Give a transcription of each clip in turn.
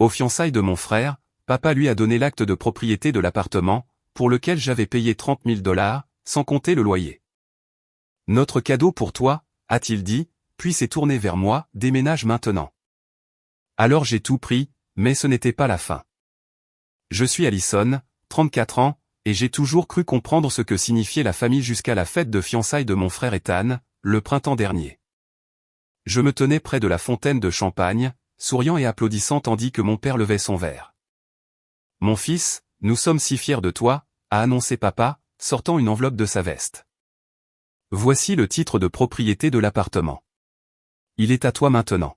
Aux fiançailles de mon frère, papa lui a donné l'acte de propriété de l'appartement, pour lequel j'avais payé 30 000 $, sans compter le loyer. Notre cadeau pour toi, a-t-il dit, puis s'est tourné vers moi, déménage maintenant. Alors j'ai tout pris, mais ce n'était pas la fin. Je suis Allison, 34 ans, et j'ai toujours cru comprendre ce que signifiait la famille jusqu'à la fête de fiançailles de mon frère Ethan, le printemps dernier. Je me tenais près de la fontaine de champagne, souriant et applaudissant tandis que mon père levait son verre. « Mon fils, nous sommes si fiers de toi », a annoncé papa, sortant une enveloppe de sa veste. « Voici le titre de propriété de l'appartement. Il est à toi maintenant. »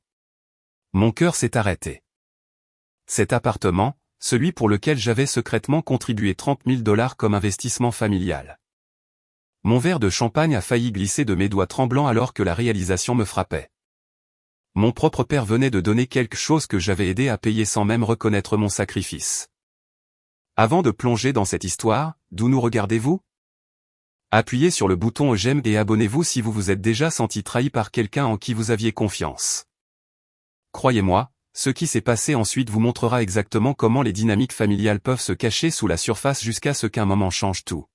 Mon cœur s'est arrêté. Cet appartement, celui pour lequel j'avais secrètement contribué 30 000 $ comme investissement familial. Mon verre de champagne a failli glisser de mes doigts tremblants alors que la réalisation me frappait. Mon propre père venait de donner quelque chose que j'avais aidé à payer sans même reconnaître mon sacrifice. Avant de plonger dans cette histoire, d'où nous regardez-vous? Appuyez sur le bouton j'aime et abonnez-vous si vous vous êtes déjà senti trahi par quelqu'un en qui vous aviez confiance. Croyez-moi, ce qui s'est passé ensuite vous montrera exactement comment les dynamiques familiales peuvent se cacher sous la surface jusqu'à ce qu'un moment change tout.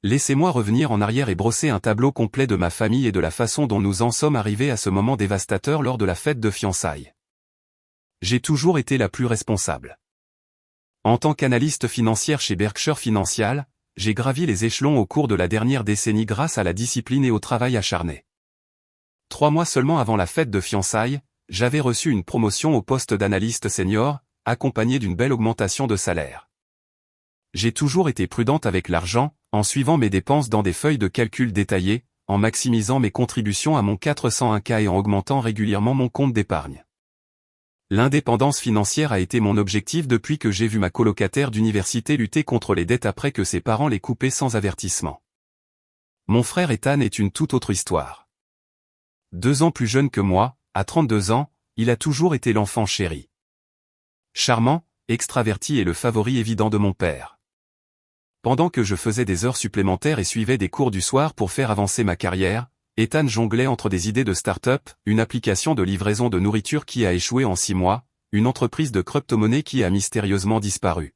Laissez-moi revenir en arrière et brosser un tableau complet de ma famille et de la façon dont nous en sommes arrivés à ce moment dévastateur lors de la fête de fiançailles. J'ai toujours été la plus responsable. En tant qu'analyste financière chez Berkshire Financial, j'ai gravi les échelons au cours de la dernière décennie grâce à la discipline et au travail acharné. 3 mois seulement avant la fête de fiançailles, j'avais reçu une promotion au poste d'analyste senior, accompagnée d'une belle augmentation de salaire. J'ai toujours été prudente avec l'argent, en suivant mes dépenses dans des feuilles de calcul détaillées, en maximisant mes contributions à mon 401k et en augmentant régulièrement mon compte d'épargne. L'indépendance financière a été mon objectif depuis que j'ai vu ma colocataire d'université lutter contre les dettes après que ses parents les coupaient sans avertissement. Mon frère Ethan est une toute autre histoire. 2 ans plus jeune que moi, à 32 ans, il a toujours été l'enfant chéri. Charmant, extraverti et le favori évident de mon père. Pendant que je faisais des heures supplémentaires et suivais des cours du soir pour faire avancer ma carrière, Ethan jonglait entre des idées de start-up, une application de livraison de nourriture qui a échoué en 6 mois, une entreprise de crypto-monnaie qui a mystérieusement disparu.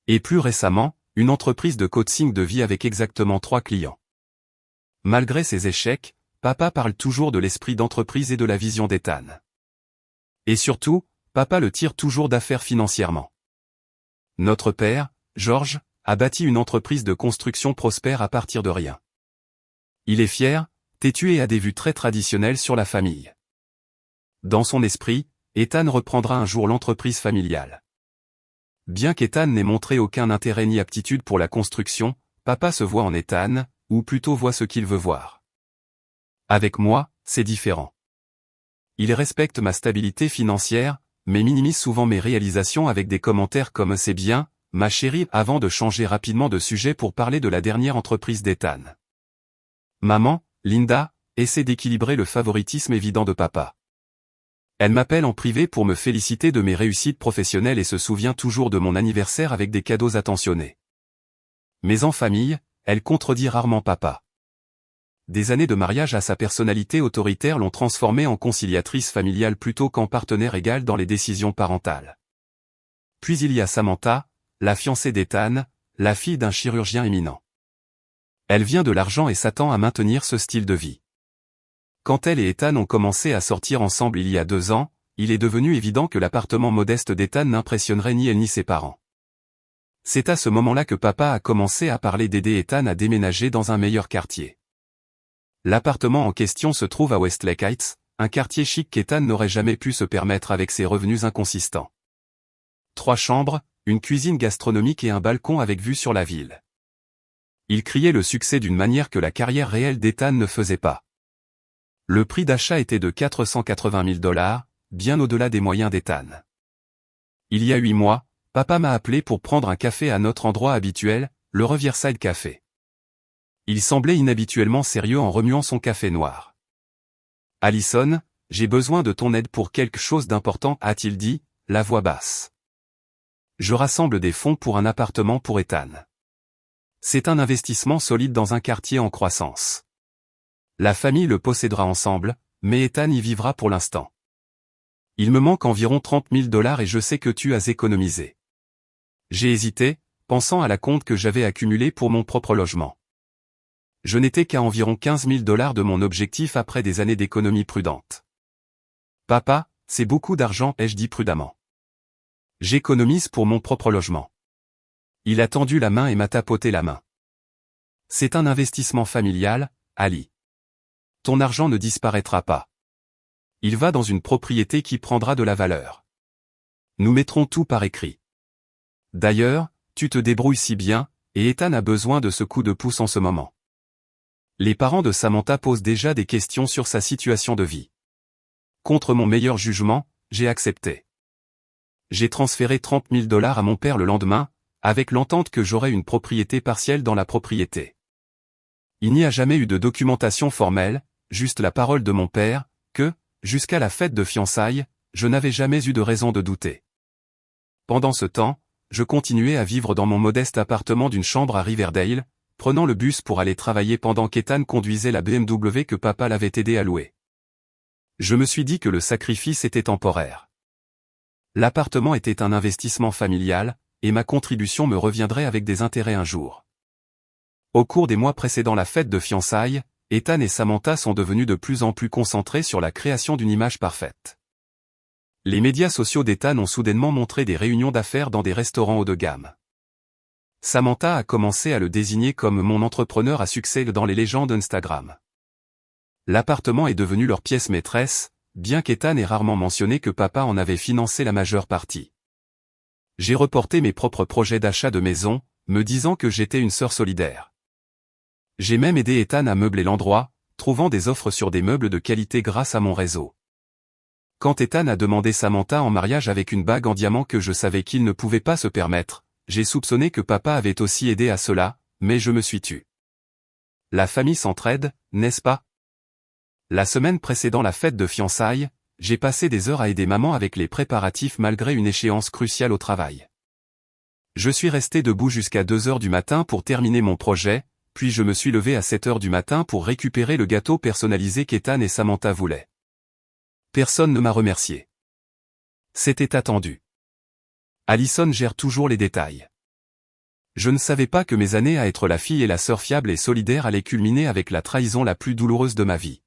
Et plus récemment, une entreprise de coaching de vie avec exactement 3 clients. Malgré ses échecs, papa parle toujours de l'esprit d'entreprise et de la vision d'Ethan. Et surtout, papa le tire toujours d'affaire financièrement. Notre père, George, a bâti une entreprise de construction prospère à partir de rien. Il est fier, têtu et a des vues très traditionnelles sur la famille. Dans son esprit, Ethan reprendra un jour l'entreprise familiale. Bien qu'Ethan n'ait montré aucun intérêt ni aptitude pour la construction, papa se voit en Ethan, ou plutôt voit ce qu'il veut voir. Avec moi, c'est différent. Il respecte ma stabilité financière, mais minimise souvent mes réalisations avec des commentaires comme « c'est bien, ma chérie » avant de changer rapidement de sujet pour parler de la dernière entreprise d'Ethan. Maman, Linda, essaie d'équilibrer le favoritisme évident de papa. Elle m'appelle en privé pour me féliciter de mes réussites professionnelles et se souvient toujours de mon anniversaire avec des cadeaux attentionnés. Mais en famille, elle contredit rarement papa. Des années de mariage à sa personnalité autoritaire l'ont transformée en conciliatrice familiale plutôt qu'en partenaire égal dans les décisions parentales. Puis il y a Samantha, la fiancée d'Ethan, la fille d'un chirurgien éminent. Elle vient de l'argent et s'attend à maintenir ce style de vie. Quand elle et Ethan ont commencé à sortir ensemble il y a 2 ans, il est devenu évident que l'appartement modeste d'Ethan n'impressionnerait ni elle ni ses parents. C'est à ce moment-là que papa a commencé à parler d'aider Ethan à déménager dans un meilleur quartier. L'appartement en question se trouve à Westlake Heights, un quartier chic qu'Ethan n'aurait jamais pu se permettre avec ses revenus inconsistants. 3 chambres, une cuisine gastronomique et un balcon avec vue sur la ville. Il criait le succès d'une manière que la carrière réelle d'Ethan ne faisait pas. Le prix d'achat était de 480 000 $, bien au-delà des moyens d'Ethan. Il y a 8 mois, papa m'a appelé pour prendre un café à notre endroit habituel, le Riverside Café. Il semblait inhabituellement sérieux en remuant son café noir. « Allison, j'ai besoin de ton aide pour quelque chose d'important » a-t-il dit, la voix basse. Je rassemble des fonds pour un appartement pour Ethan. C'est un investissement solide dans un quartier en croissance. La famille le possédera ensemble, mais Ethan y vivra pour l'instant. Il me manque environ 30 000 $ et je sais que tu as économisé. J'ai hésité, pensant à la compte que j'avais accumulée pour mon propre logement. Je n'étais qu'à environ 15 000 $ de mon objectif après des années d'économie prudente. Papa, c'est beaucoup d'argent, ai-je dit prudemment. J'économise pour mon propre logement. Il a tendu la main et m'a tapoté la main. C'est un investissement familial, Ali. Ton argent ne disparaîtra pas. Il va dans une propriété qui prendra de la valeur. Nous mettrons tout par écrit. D'ailleurs, tu te débrouilles si bien, et Ethan a besoin de ce coup de pouce en ce moment. Les parents de Samantha posent déjà des questions sur sa situation de vie. Contre mon meilleur jugement, j'ai accepté. J'ai transféré 30 000 $ à mon père le lendemain, avec l'entente que j'aurais une propriété partielle dans la propriété. Il n'y a jamais eu de documentation formelle, juste la parole de mon père, que, jusqu'à la fête de fiançailles, je n'avais jamais eu de raison de douter. Pendant ce temps, je continuais à vivre dans mon modeste appartement d'une chambre à Riverdale, prenant le bus pour aller travailler pendant qu'Ethan conduisait la BMW que papa l'avait aidé à louer. Je me suis dit que le sacrifice était temporaire. L'appartement était un investissement familial, et ma contribution me reviendrait avec des intérêts un jour. Au cours des mois précédant la fête de fiançailles, Ethan et Samantha sont devenus de plus en plus concentrés sur la création d'une image parfaite. Les médias sociaux d'Ethan ont soudainement montré des réunions d'affaires dans des restaurants haut de gamme. Samantha a commencé à le désigner comme mon entrepreneur à succès dans les légendes Instagram. L'appartement est devenu leur pièce maîtresse, bien qu'Ethan ait rarement mentionné que papa en avait financé la majeure partie. J'ai reporté mes propres projets d'achat de maison, me disant que j'étais une sœur solidaire. J'ai même aidé Ethan à meubler l'endroit, trouvant des offres sur des meubles de qualité grâce à mon réseau. Quand Ethan a demandé Samantha en mariage avec une bague en diamant que je savais qu'il ne pouvait pas se permettre, j'ai soupçonné que papa avait aussi aidé à cela, mais je me suis tu. La famille s'entraide, n'est-ce pas? La semaine précédant la fête de fiançailles, j'ai passé des heures à aider maman avec les préparatifs malgré une échéance cruciale au travail. Je suis resté debout jusqu'à 2 heures du matin pour terminer mon projet, puis je me suis levé à 7 heures du matin pour récupérer le gâteau personnalisé qu'Ethan et Samantha voulaient. Personne ne m'a remercié. C'était attendu. Allison gère toujours les détails. Je ne savais pas que mes années à être la fille et la sœur fiable et solidaire allaient culminer avec la trahison la plus douloureuse de ma vie.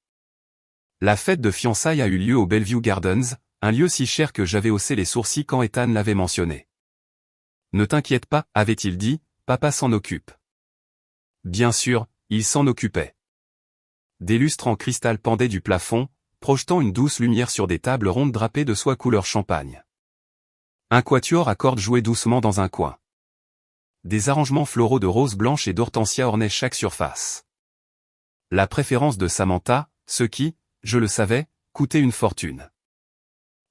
La fête de fiançailles a eu lieu au Bellevue Gardens, un lieu si cher que j'avais haussé les sourcils quand Ethan l'avait mentionné. Ne t'inquiète pas, avait-il dit, papa s'en occupe. Bien sûr, il s'en occupait. Des lustres en cristal pendaient du plafond, projetant une douce lumière sur des tables rondes drapées de soie couleur champagne. Un quatuor à cordes jouait doucement dans un coin. Des arrangements floraux de roses blanches et d'hortensias ornaient chaque surface. La préférence de Samantha, ce qui, je le savais, coûtait une fortune.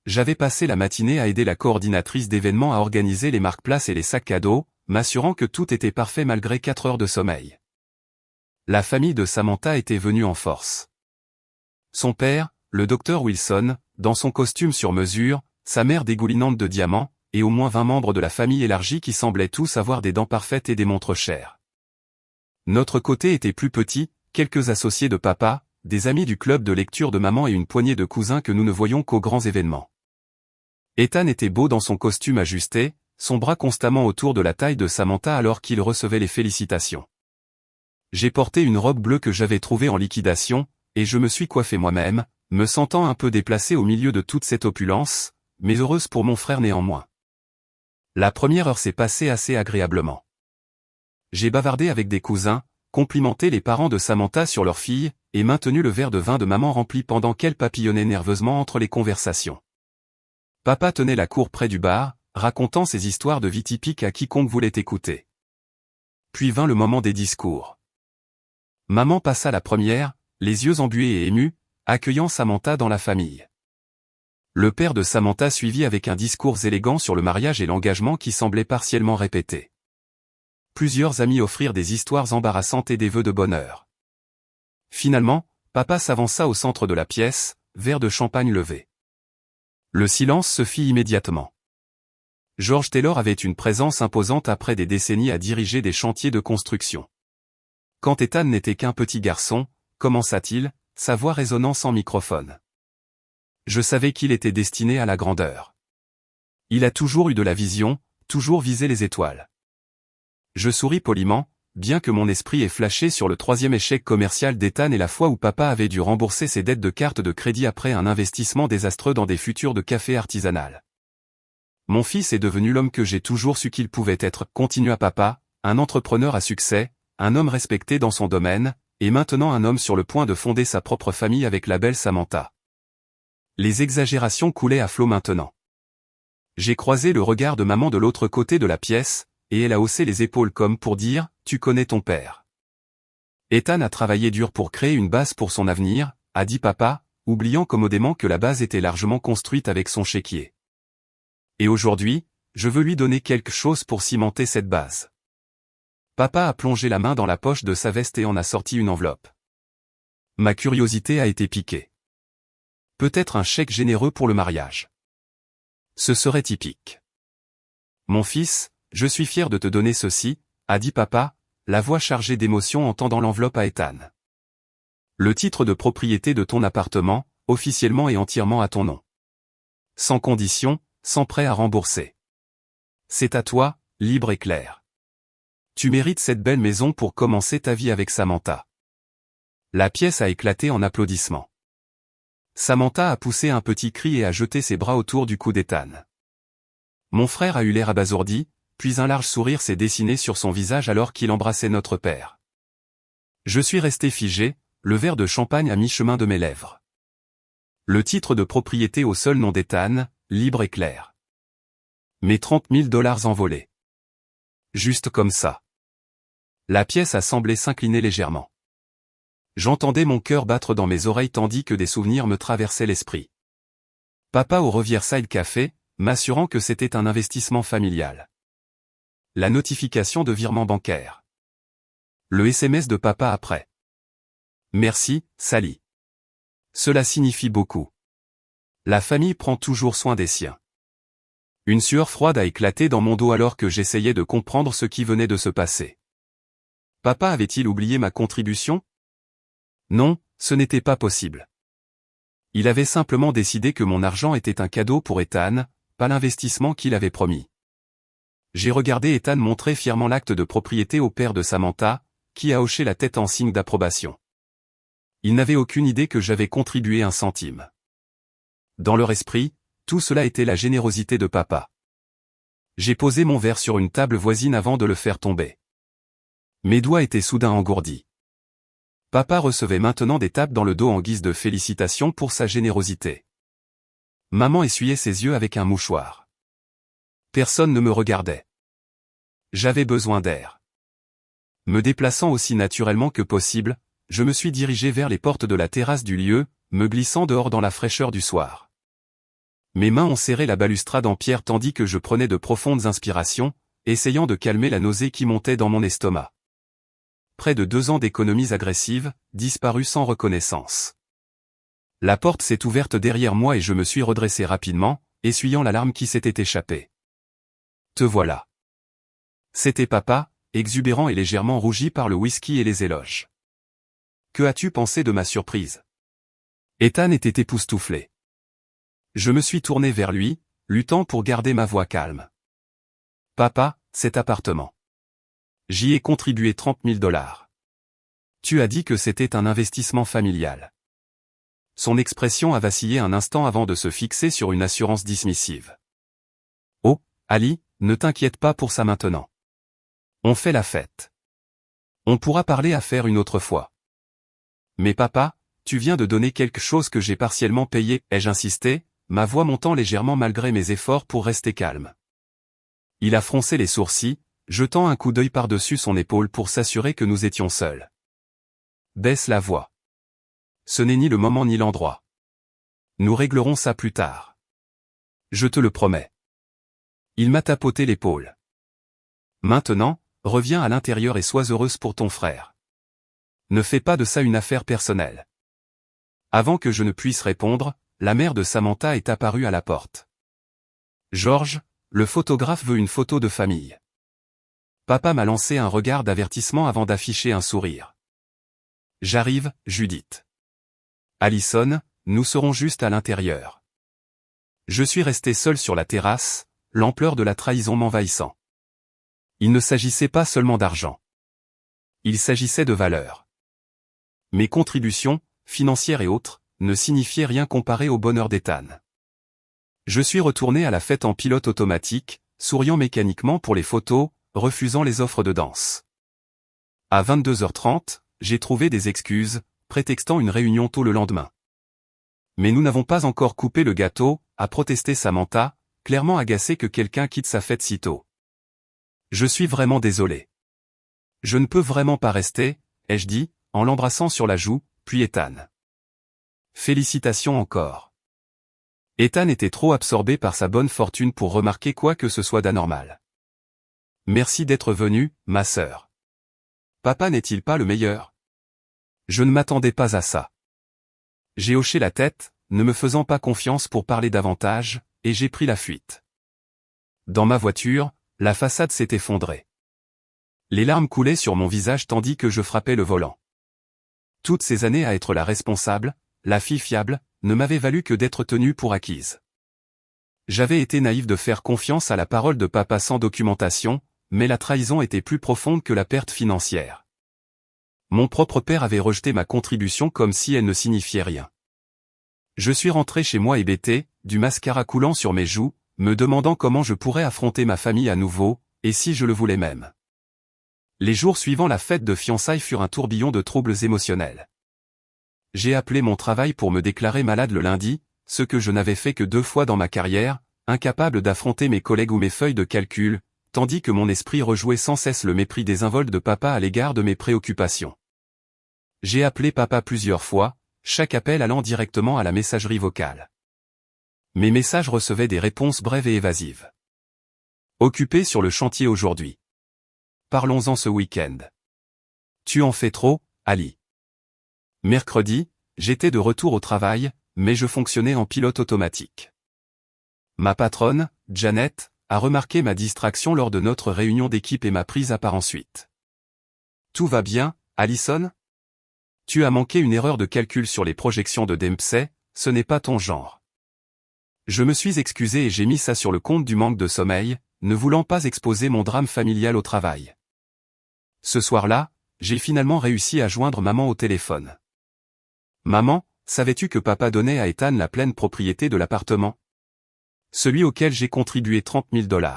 J'avais passé la matinée à aider la coordinatrice d'événements à organiser les marque-places et les sacs cadeaux, m'assurant que tout était parfait malgré 4 heures de sommeil. La famille de Samantha était venue en force. Son père, le docteur Wilson, dans son costume sur mesure, sa mère dégoulinante de diamants, et au moins 20 membres de la famille élargie qui semblaient tous avoir des dents parfaites et des montres chères. Notre côté était plus petit, quelques associés de papa, des amis du club de lecture de maman et une poignée de cousins que nous ne voyions qu'aux grands événements. Ethan était beau dans son costume ajusté, son bras constamment autour de la taille de Samantha alors qu'il recevait les félicitations. J'ai porté une robe bleue que j'avais trouvée en liquidation, et je me suis coiffé moi-même, me sentant un peu déplacé au milieu de toute cette opulence, mais heureuse pour mon frère néanmoins. La première heure s'est passée assez agréablement. J'ai bavardé avec des cousins, complimenté les parents de Samantha sur leur fille, et maintenu le verre de vin de maman rempli pendant qu'elle papillonnait nerveusement entre les conversations. Papa tenait la cour près du bar, racontant ses histoires de vie typiques à quiconque voulait écouter. Puis vint le moment des discours. Maman passa la première, les yeux embués et émus, accueillant Samantha dans la famille. Le père de Samantha suivit avec un discours élégant sur le mariage et l'engagement qui semblait partiellement répété. Plusieurs amis offrirent des histoires embarrassantes et des vœux de bonheur. Finalement, papa s'avança au centre de la pièce, verre de champagne levé. Le silence se fit immédiatement. George Taylor avait une présence imposante après des décennies à diriger des chantiers de construction. Quand Ethan n'était qu'un petit garçon, commença-t-il, sa voix résonnant sans microphone. Je savais qu'il était destiné à la grandeur. Il a toujours eu de la vision, toujours visé les étoiles. Je souris poliment, bien que mon esprit ait flashé sur le 3e échec commercial d'Ethan et la fois où papa avait dû rembourser ses dettes de carte de crédit après un investissement désastreux dans des futurs de café artisanal. Mon fils est devenu l'homme que j'ai toujours su qu'il pouvait être, continua papa, un entrepreneur à succès, un homme respecté dans son domaine, et maintenant un homme sur le point de fonder sa propre famille avec la belle Samantha. Les exagérations coulaient à flot maintenant. J'ai croisé le regard de maman de l'autre côté de la pièce, et elle a haussé les épaules comme pour dire, tu connais ton père. Ethan a travaillé dur pour créer une base pour son avenir, a dit papa, oubliant commodément que la base était largement construite avec son chéquier. Et aujourd'hui, je veux lui donner quelque chose pour cimenter cette base. Papa a plongé la main dans la poche de sa veste et en a sorti une enveloppe. Ma curiosité a été piquée. Peut-être un chèque généreux pour le mariage. Ce serait typique. Mon fils, je suis fier de te donner ceci, a dit papa, la voix chargée d'émotion en tendant l'enveloppe à Ethan. Le titre de propriété de ton appartement, officiellement et entièrement à ton nom. Sans condition, sans prêt à rembourser. C'est à toi, libre et clair. Tu mérites cette belle maison pour commencer ta vie avec Samantha. La pièce a éclaté en applaudissements. Samantha a poussé un petit cri et a jeté ses bras autour du cou d'Ethan. Mon frère a eu l'air abasourdi, puis un large sourire s'est dessiné sur son visage alors qu'il embrassait notre père. Je suis resté figé, le verre de champagne à mi-chemin de mes lèvres. Le titre de propriété au seul nom d'Ethan, libre et clair. Mes 30 000 $ envolés. Juste comme ça. La pièce a semblé s'incliner légèrement. J'entendais mon cœur battre dans mes oreilles tandis que des souvenirs me traversaient l'esprit. Papa au Riverside Café, m'assurant que c'était un investissement familial. La notification de virement bancaire. Le SMS de papa après. Merci, Sally. Cela signifie beaucoup. La famille prend toujours soin des siens. Une sueur froide a éclaté dans mon dos alors que j'essayais de comprendre ce qui venait de se passer. Papa avait-il oublié ma contribution ? Non, ce n'était pas possible. Il avait simplement décidé que mon argent était un cadeau pour Ethan, pas l'investissement qu'il avait promis. J'ai regardé Ethan montrer fièrement l'acte de propriété au père de Samantha, qui a hoché la tête en signe d'approbation. Il n'avait aucune idée que j'avais contribué un centime. Dans leur esprit, tout cela était la générosité de papa. J'ai posé mon verre sur une table voisine avant de le faire tomber. Mes doigts étaient soudain engourdis. Papa recevait maintenant des tapes dans le dos en guise de félicitations pour sa générosité. Maman essuyait ses yeux avec un mouchoir. Personne ne me regardait. J'avais besoin d'air. Me déplaçant aussi naturellement que possible, je me suis dirigé vers les portes de la terrasse du lieu, me glissant dehors dans la fraîcheur du soir. Mes mains ont serré la balustrade en pierre tandis que je prenais de profondes inspirations, essayant de calmer la nausée qui montait dans mon estomac. Près de 2 ans d'économies agressives, disparues sans reconnaissance. La porte s'est ouverte derrière moi et je me suis redressé rapidement, essuyant la larme qui s'était échappée. Te voilà. C'était papa, exubérant et légèrement rougi par le whisky et les éloges. Que as-tu pensé de ma surprise ? Ethan était époustouflé. Je me suis tourné vers lui, luttant pour garder ma voix calme. Papa, cet appartement. J'y ai contribué 30 000 $. Tu as dit que c'était un investissement familial. Son expression a vacillé un instant avant de se fixer sur une assurance dismissive. Oh, Ali, ne t'inquiète pas pour ça maintenant. On fait la fête. On pourra parler affaires une autre fois. Mais papa, tu viens de donner quelque chose que j'ai partiellement payé, ai-je insisté, ma voix montant légèrement malgré mes efforts pour rester calme. Il a froncé les sourcils, jetant un coup d'œil par-dessus son épaule pour s'assurer que nous étions seuls. Baisse la voix. Ce n'est ni le moment ni l'endroit. Nous réglerons ça plus tard. Je te le promets. Il m'a tapoté l'épaule. Maintenant, reviens à l'intérieur et sois heureuse pour ton frère. Ne fais pas de ça une affaire personnelle. Avant que je ne puisse répondre, la mère de Samantha est apparue à la porte. Georges, le photographe veut une photo de famille. Papa m'a lancé un regard d'avertissement avant d'afficher un sourire. J'arrive, Judith. Allison, nous serons juste à l'intérieur. Je suis resté seul sur la terrasse, l'ampleur de la trahison m'envahissant. Il ne s'agissait pas seulement d'argent. Il s'agissait de valeur. Mes contributions, financières et autres, ne signifiaient rien comparé au bonheur d'Ethan. Je suis retourné à la fête en pilote automatique, souriant mécaniquement pour les photos, refusant les offres de danse. À 22h30, j'ai trouvé des excuses, prétextant une réunion tôt le lendemain. Mais nous n'avons pas encore coupé le gâteau, a protesté Samantha, clairement agacée que quelqu'un quitte sa fête si tôt. Je suis vraiment désolé. Je ne peux vraiment pas rester, ai-je dit, en l'embrassant sur la joue, puis Ethan. Félicitations encore. Ethan était trop absorbé par sa bonne fortune pour remarquer quoi que ce soit d'anormal. Merci d'être venu, ma sœur. Papa n'est-il pas le meilleur? Je ne m'attendais pas à ça. J'ai hoché la tête, ne me faisant pas confiance pour parler davantage, et j'ai pris la fuite. Dans ma voiture, la façade s'est effondrée. Les larmes coulaient sur mon visage tandis que je frappais le volant. Toutes ces années à être la responsable, la fille fiable, ne m'avaient valu que d'être tenue pour acquise. J'avais été naïf de faire confiance à la parole de papa sans documentation, mais la trahison était plus profonde que la perte financière. Mon propre père avait rejeté ma contribution comme si elle ne signifiait rien. Je suis rentré chez moi hébété, du mascara coulant sur mes joues, me demandant comment je pourrais affronter ma famille à nouveau, et si je le voulais même. Les jours suivant la fête de fiançailles furent un tourbillon de troubles émotionnels. J'ai appelé mon travail pour me déclarer malade le lundi, ce que je n'avais fait que 2 fois dans ma carrière, incapable d'affronter mes collègues ou mes feuilles de calcul, tandis que mon esprit rejouait sans cesse le mépris désinvolte de papa à l'égard de mes préoccupations. J'ai appelé papa plusieurs fois, chaque appel allant directement à la messagerie vocale. Mes messages recevaient des réponses brèves et évasives. Occupé sur le chantier aujourd'hui. Parlons-en ce week-end. Tu en fais trop, Ali. Mercredi, j'étais de retour au travail, mais je fonctionnais en pilote automatique. Ma patronne, Janet, a remarqué ma distraction lors de notre réunion d'équipe et m'a prise à part ensuite. Tout va bien, Allison? Tu as manqué une erreur de calcul sur les projections de Dempsey, ce n'est pas ton genre. Je me suis excusé et j'ai mis ça sur le compte du manque de sommeil, ne voulant pas exposer mon drame familial au travail. Ce soir-là, j'ai finalement réussi à joindre maman au téléphone. Maman, savais-tu que papa donnait à Ethan la pleine propriété de l'appartement? Celui auquel j'ai contribué 30 000 $.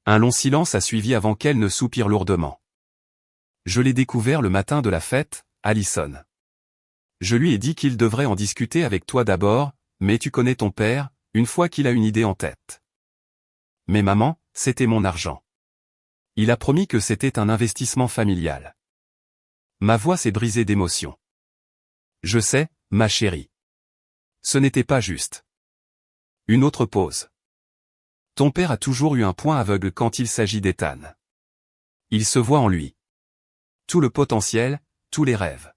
Un long silence a suivi avant qu'elle ne soupire lourdement. Je l'ai découvert le matin de la fête, Allison. Je lui ai dit qu'il devrait en discuter avec toi d'abord, mais tu connais ton père, une fois qu'il a une idée en tête. Mais maman, c'était mon argent. Il a promis que c'était un investissement familial. Ma voix s'est brisée d'émotion. Je sais, ma chérie. Ce n'était pas juste. Une autre pause. Ton père a toujours eu un point aveugle quand il s'agit d'Ethan. Il se voit en lui. Tout le potentiel, tous les rêves.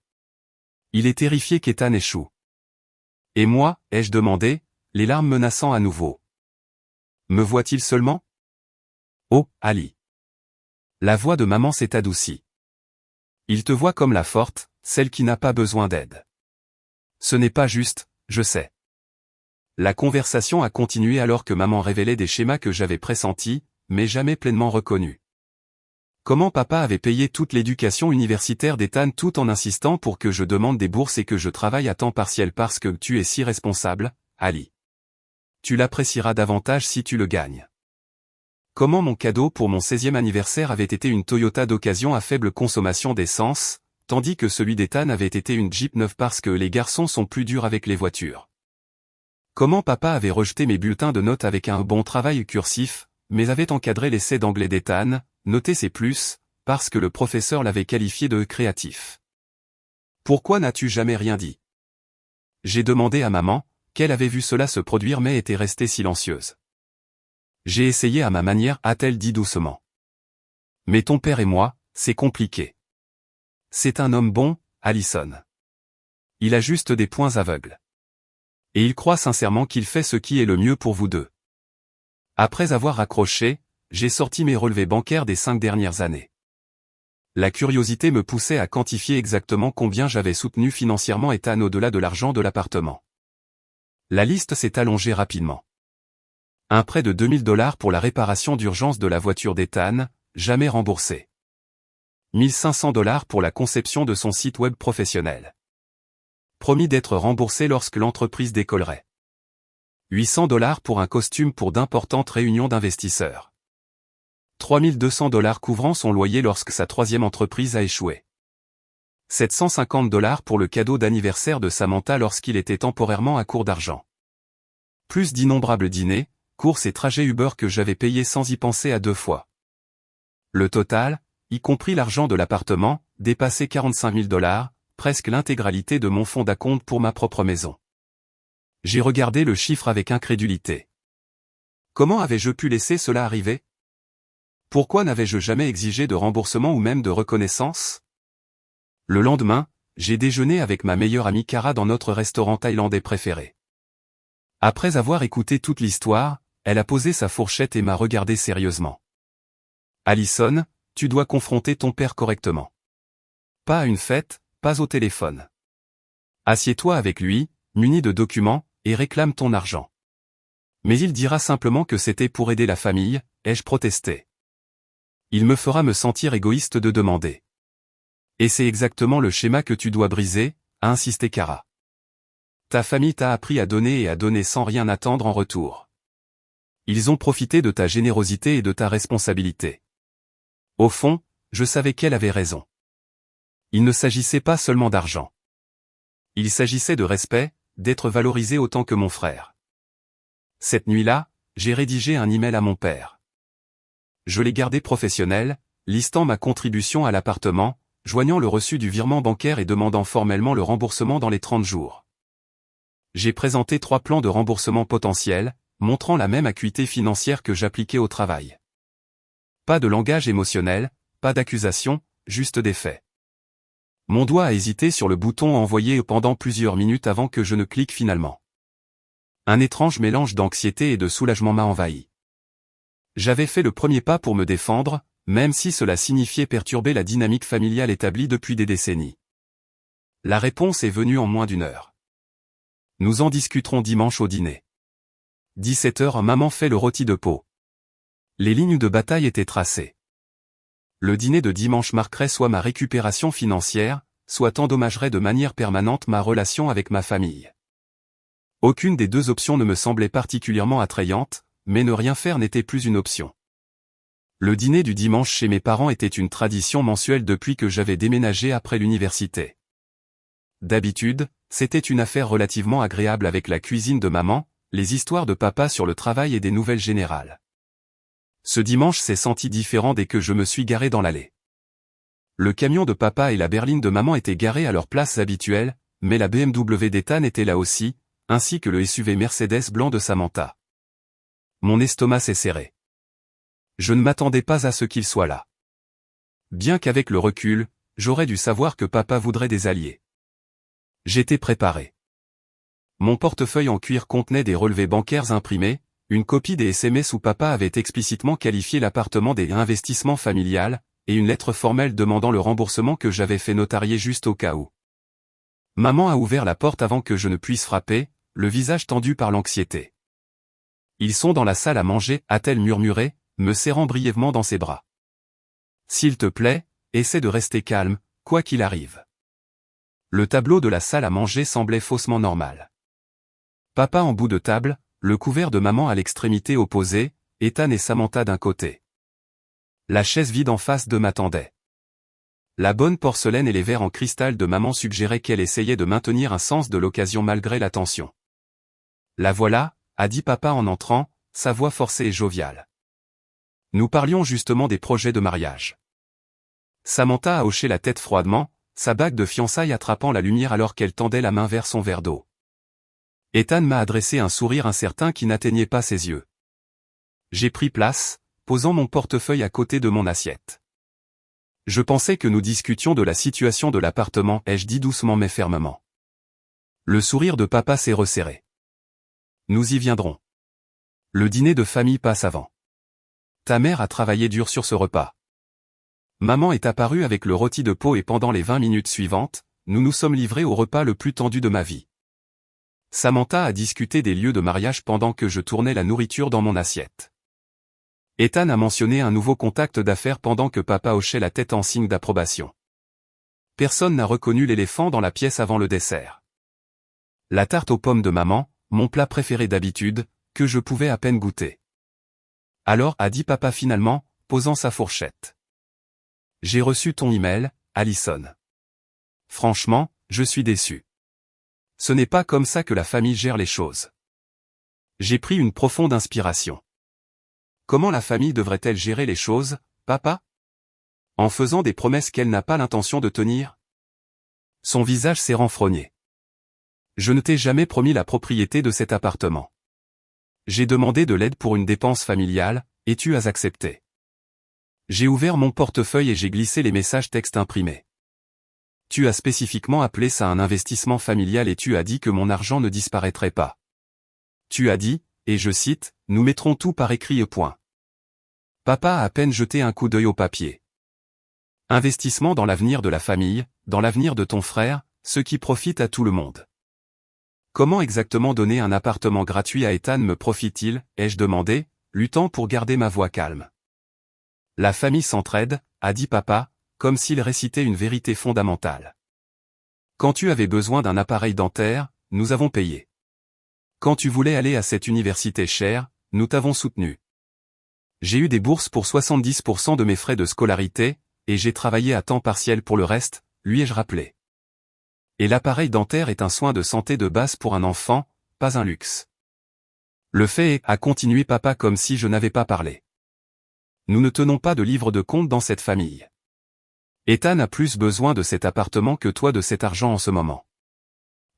Il est terrifié qu'Ethan échoue. Et moi, ai-je demandé, les larmes menaçant à nouveau. Me voit-il seulement? Oh, Ali. La voix de maman s'est adoucie. Il te voit comme la forte, celle qui n'a pas besoin d'aide. Ce n'est pas juste, je sais. La conversation a continué alors que maman révélait des schémas que j'avais pressentis, mais jamais pleinement reconnus. Comment papa avait payé toute l'éducation universitaire d'Ethan tout en insistant pour que je demande des bourses et que je travaille à temps partiel parce que tu es si responsable, Ali. Tu l'apprécieras davantage si tu le gagnes. Comment mon cadeau pour mon 16e anniversaire avait été une Toyota d'occasion à faible consommation d'essence, tandis que celui d'Ethan avait été une Jeep neuve parce que les garçons sont plus durs avec les voitures. Comment papa avait rejeté mes bulletins de notes avec un bon travail cursif, mais avait encadré l'essai d'anglais d'Ethan, noté C+, parce que le professeur l'avait qualifié de créatif. Pourquoi n'as-tu jamais rien dit? J'ai demandé à maman, qu'elle avait vu cela se produire mais était restée silencieuse. J'ai essayé à ma manière, a-t-elle dit doucement. Mais ton père et moi, c'est compliqué. C'est un homme bon, Allison. Il a juste des points aveugles. Et il croit sincèrement qu'il fait ce qui est le mieux pour vous deux. Après avoir raccroché, j'ai sorti mes relevés bancaires des 5 dernières années. La curiosité me poussait à quantifier exactement combien j'avais soutenu financièrement Ethan au-delà de l'argent de l'appartement. La liste s'est allongée rapidement. Un prêt de 2 000 $ pour la réparation d'urgence de la voiture d'Ethan, jamais remboursé. 1 500 $ pour la conception de son site web professionnel. Promis d'être remboursé lorsque l'entreprise décollerait. 800 $ pour un costume pour d'importantes réunions d'investisseurs. 3 200 $ couvrant son loyer lorsque sa troisième entreprise a échoué. 750 $ pour le cadeau d'anniversaire de Samantha lorsqu'il était temporairement à court d'argent. Plus d'innombrables dîners, courses et trajets Uber que j'avais payés sans y penser à 2 fois. Le total, y compris l'argent de l'appartement, dépassait 45 000 $, presque l'intégralité de mon fonds d'acompte pour ma propre maison. J'ai regardé le chiffre avec incrédulité. Comment avais-je pu laisser cela arriver? Pourquoi n'avais-je jamais exigé de remboursement ou même de reconnaissance? Le lendemain, j'ai déjeuné avec ma meilleure amie Cara dans notre restaurant thaïlandais préféré. Après avoir écouté toute l'histoire, elle a posé sa fourchette et m'a regardé sérieusement. Allison, tu dois confronter ton père correctement. Pas à une fête, pas au téléphone. Assieds-toi avec lui, muni de documents, et réclame ton argent. Mais il dira simplement que c'était pour aider la famille, ai-je protesté. Il me fera me sentir égoïste de demander. Et c'est exactement le schéma que tu dois briser, a insisté Cara. Ta famille t'a appris à donner et à donner sans rien attendre en retour. Ils ont profité de ta générosité et de ta responsabilité. Au fond, je savais qu'elle avait raison. Il ne s'agissait pas seulement d'argent. Il s'agissait de respect, d'être valorisé autant que mon frère. Cette nuit-là, j'ai rédigé un email à mon père. Je l'ai gardé professionnel, listant ma contribution à l'appartement, joignant le reçu du virement bancaire et demandant formellement le remboursement dans les 30 jours. J'ai présenté 3 plans de remboursement potentiels, montrant la même acuité financière que j'appliquais au travail. Pas de langage émotionnel, pas d'accusation, juste des faits. Mon doigt a hésité sur le bouton envoyer pendant plusieurs minutes avant que je ne clique finalement. Un étrange mélange d'anxiété et de soulagement m'a envahi. J'avais fait le premier pas pour me défendre, même si cela signifiait perturber la dynamique familiale établie depuis des décennies. La réponse est venue en moins d'1 heure. Nous en discuterons dimanche au dîner. 17 h, maman fait le rôti de Pau. Les lignes de bataille étaient tracées. Le dîner de dimanche marquerait soit ma récupération financière, soit endommagerait de manière permanente ma relation avec ma famille. Aucune des deux options ne me semblait particulièrement attrayante, mais ne rien faire n'était plus une option. Le dîner du dimanche chez mes parents était une tradition mensuelle depuis que j'avais déménagé après l'université. D'habitude, c'était une affaire relativement agréable avec la cuisine de maman, les histoires de papa sur le travail et des nouvelles générales. Ce dimanche s'est senti différent dès que je me suis garé dans l'allée. Le camion de papa et la berline de maman étaient garés à leurs places habituelles, mais la BMW d'Ethan était là aussi, ainsi que le SUV Mercedes blanc de Samantha. Mon estomac s'est serré. Je ne m'attendais pas à ce qu'il soit là. Bien qu'avec le recul, j'aurais dû savoir que papa voudrait des alliés. J'étais préparé. Mon portefeuille en cuir contenait des relevés bancaires imprimés, une copie des SMS où papa avait explicitement qualifié l'appartement des investissements familiales, et une lettre formelle demandant le remboursement que j'avais fait notarier juste au cas où. Maman a ouvert la porte avant que je ne puisse frapper, le visage tendu par l'anxiété. Ils sont dans la salle à manger, a-t-elle murmuré, me serrant brièvement dans ses bras. S'il te plaît, essaie de rester calme, quoi qu'il arrive. Le tableau de la salle à manger semblait faussement normal. Papa en bout de table, le couvert de maman à l'extrémité opposée, Ethan et Samantha d'un côté. La chaise vide en face d'eux m'attendait. La bonne porcelaine et les verres en cristal de maman suggéraient qu'elle essayait de maintenir un sens de l'occasion malgré la tension. La voilà, a dit papa en entrant, sa voix forcée et joviale. Nous parlions justement des projets de mariage. Samantha a hoché la tête froidement, sa bague de fiançailles attrapant la lumière alors qu'elle tendait la main vers son verre d'eau. Ethan m'a adressé un sourire incertain qui n'atteignait pas ses yeux. J'ai pris place, posant mon portefeuille à côté de mon assiette. Je pensais que nous discutions de la situation de l'appartement, ai-je dit doucement mais fermement. Le sourire de papa s'est resserré. Nous y viendrons. Le dîner de famille passe avant. Ta mère a travaillé dur sur ce repas. Maman est apparue avec le rôti de peau et pendant les 20 minutes suivantes, nous nous sommes livrés au repas le plus tendu de ma vie. Samantha a discuté des lieux de mariage pendant que je tournais la nourriture dans mon assiette. Ethan a mentionné un nouveau contact d'affaires pendant que papa hochait la tête en signe d'approbation. Personne n'a reconnu l'éléphant dans la pièce avant le dessert. La tarte aux pommes de maman, mon plat préféré d'habitude, que je pouvais à peine goûter. Alors, a dit papa finalement, posant sa fourchette. J'ai reçu ton email, Allison. Franchement, je suis déçu. Ce n'est pas comme ça que la famille gère les choses. J'ai pris une profonde inspiration. Comment la famille devrait-elle gérer les choses, papa? En faisant des promesses qu'elle n'a pas l'intention de tenir? Son visage s'est renfrogné. Je ne t'ai jamais promis la propriété de cet appartement. J'ai demandé de l'aide pour une dépense familiale, et tu as accepté. J'ai ouvert mon portefeuille et j'ai glissé les messages textes imprimés. Tu as spécifiquement appelé ça un investissement familial et tu as dit que mon argent ne disparaîtrait pas. Tu as dit, et je cite, « Nous mettrons tout par écrit et point. » Papa a à peine jeté un coup d'œil au papier. Investissement dans l'avenir de la famille, dans l'avenir de ton frère, ce qui profite à tout le monde. Comment exactement donner un appartement gratuit à Ethan me profite-t-il, ai-je demandé, luttant pour garder ma voix calme. La famille s'entraide, a dit papa, comme s'il récitait une vérité fondamentale. Quand tu avais besoin d'un appareil dentaire, nous avons payé. Quand tu voulais aller à cette université chère, nous t'avons soutenu. J'ai eu des bourses pour 70% de mes frais de scolarité, et j'ai travaillé à temps partiel pour le reste, lui ai-je rappelé. Et l'appareil dentaire est un soin de santé de base pour un enfant, pas un luxe. Le fait est, a continué papa comme si je n'avais pas parlé. Nous ne tenons pas de livre de compte dans cette famille. Ethan a plus besoin de cet appartement que toi de cet argent en ce moment.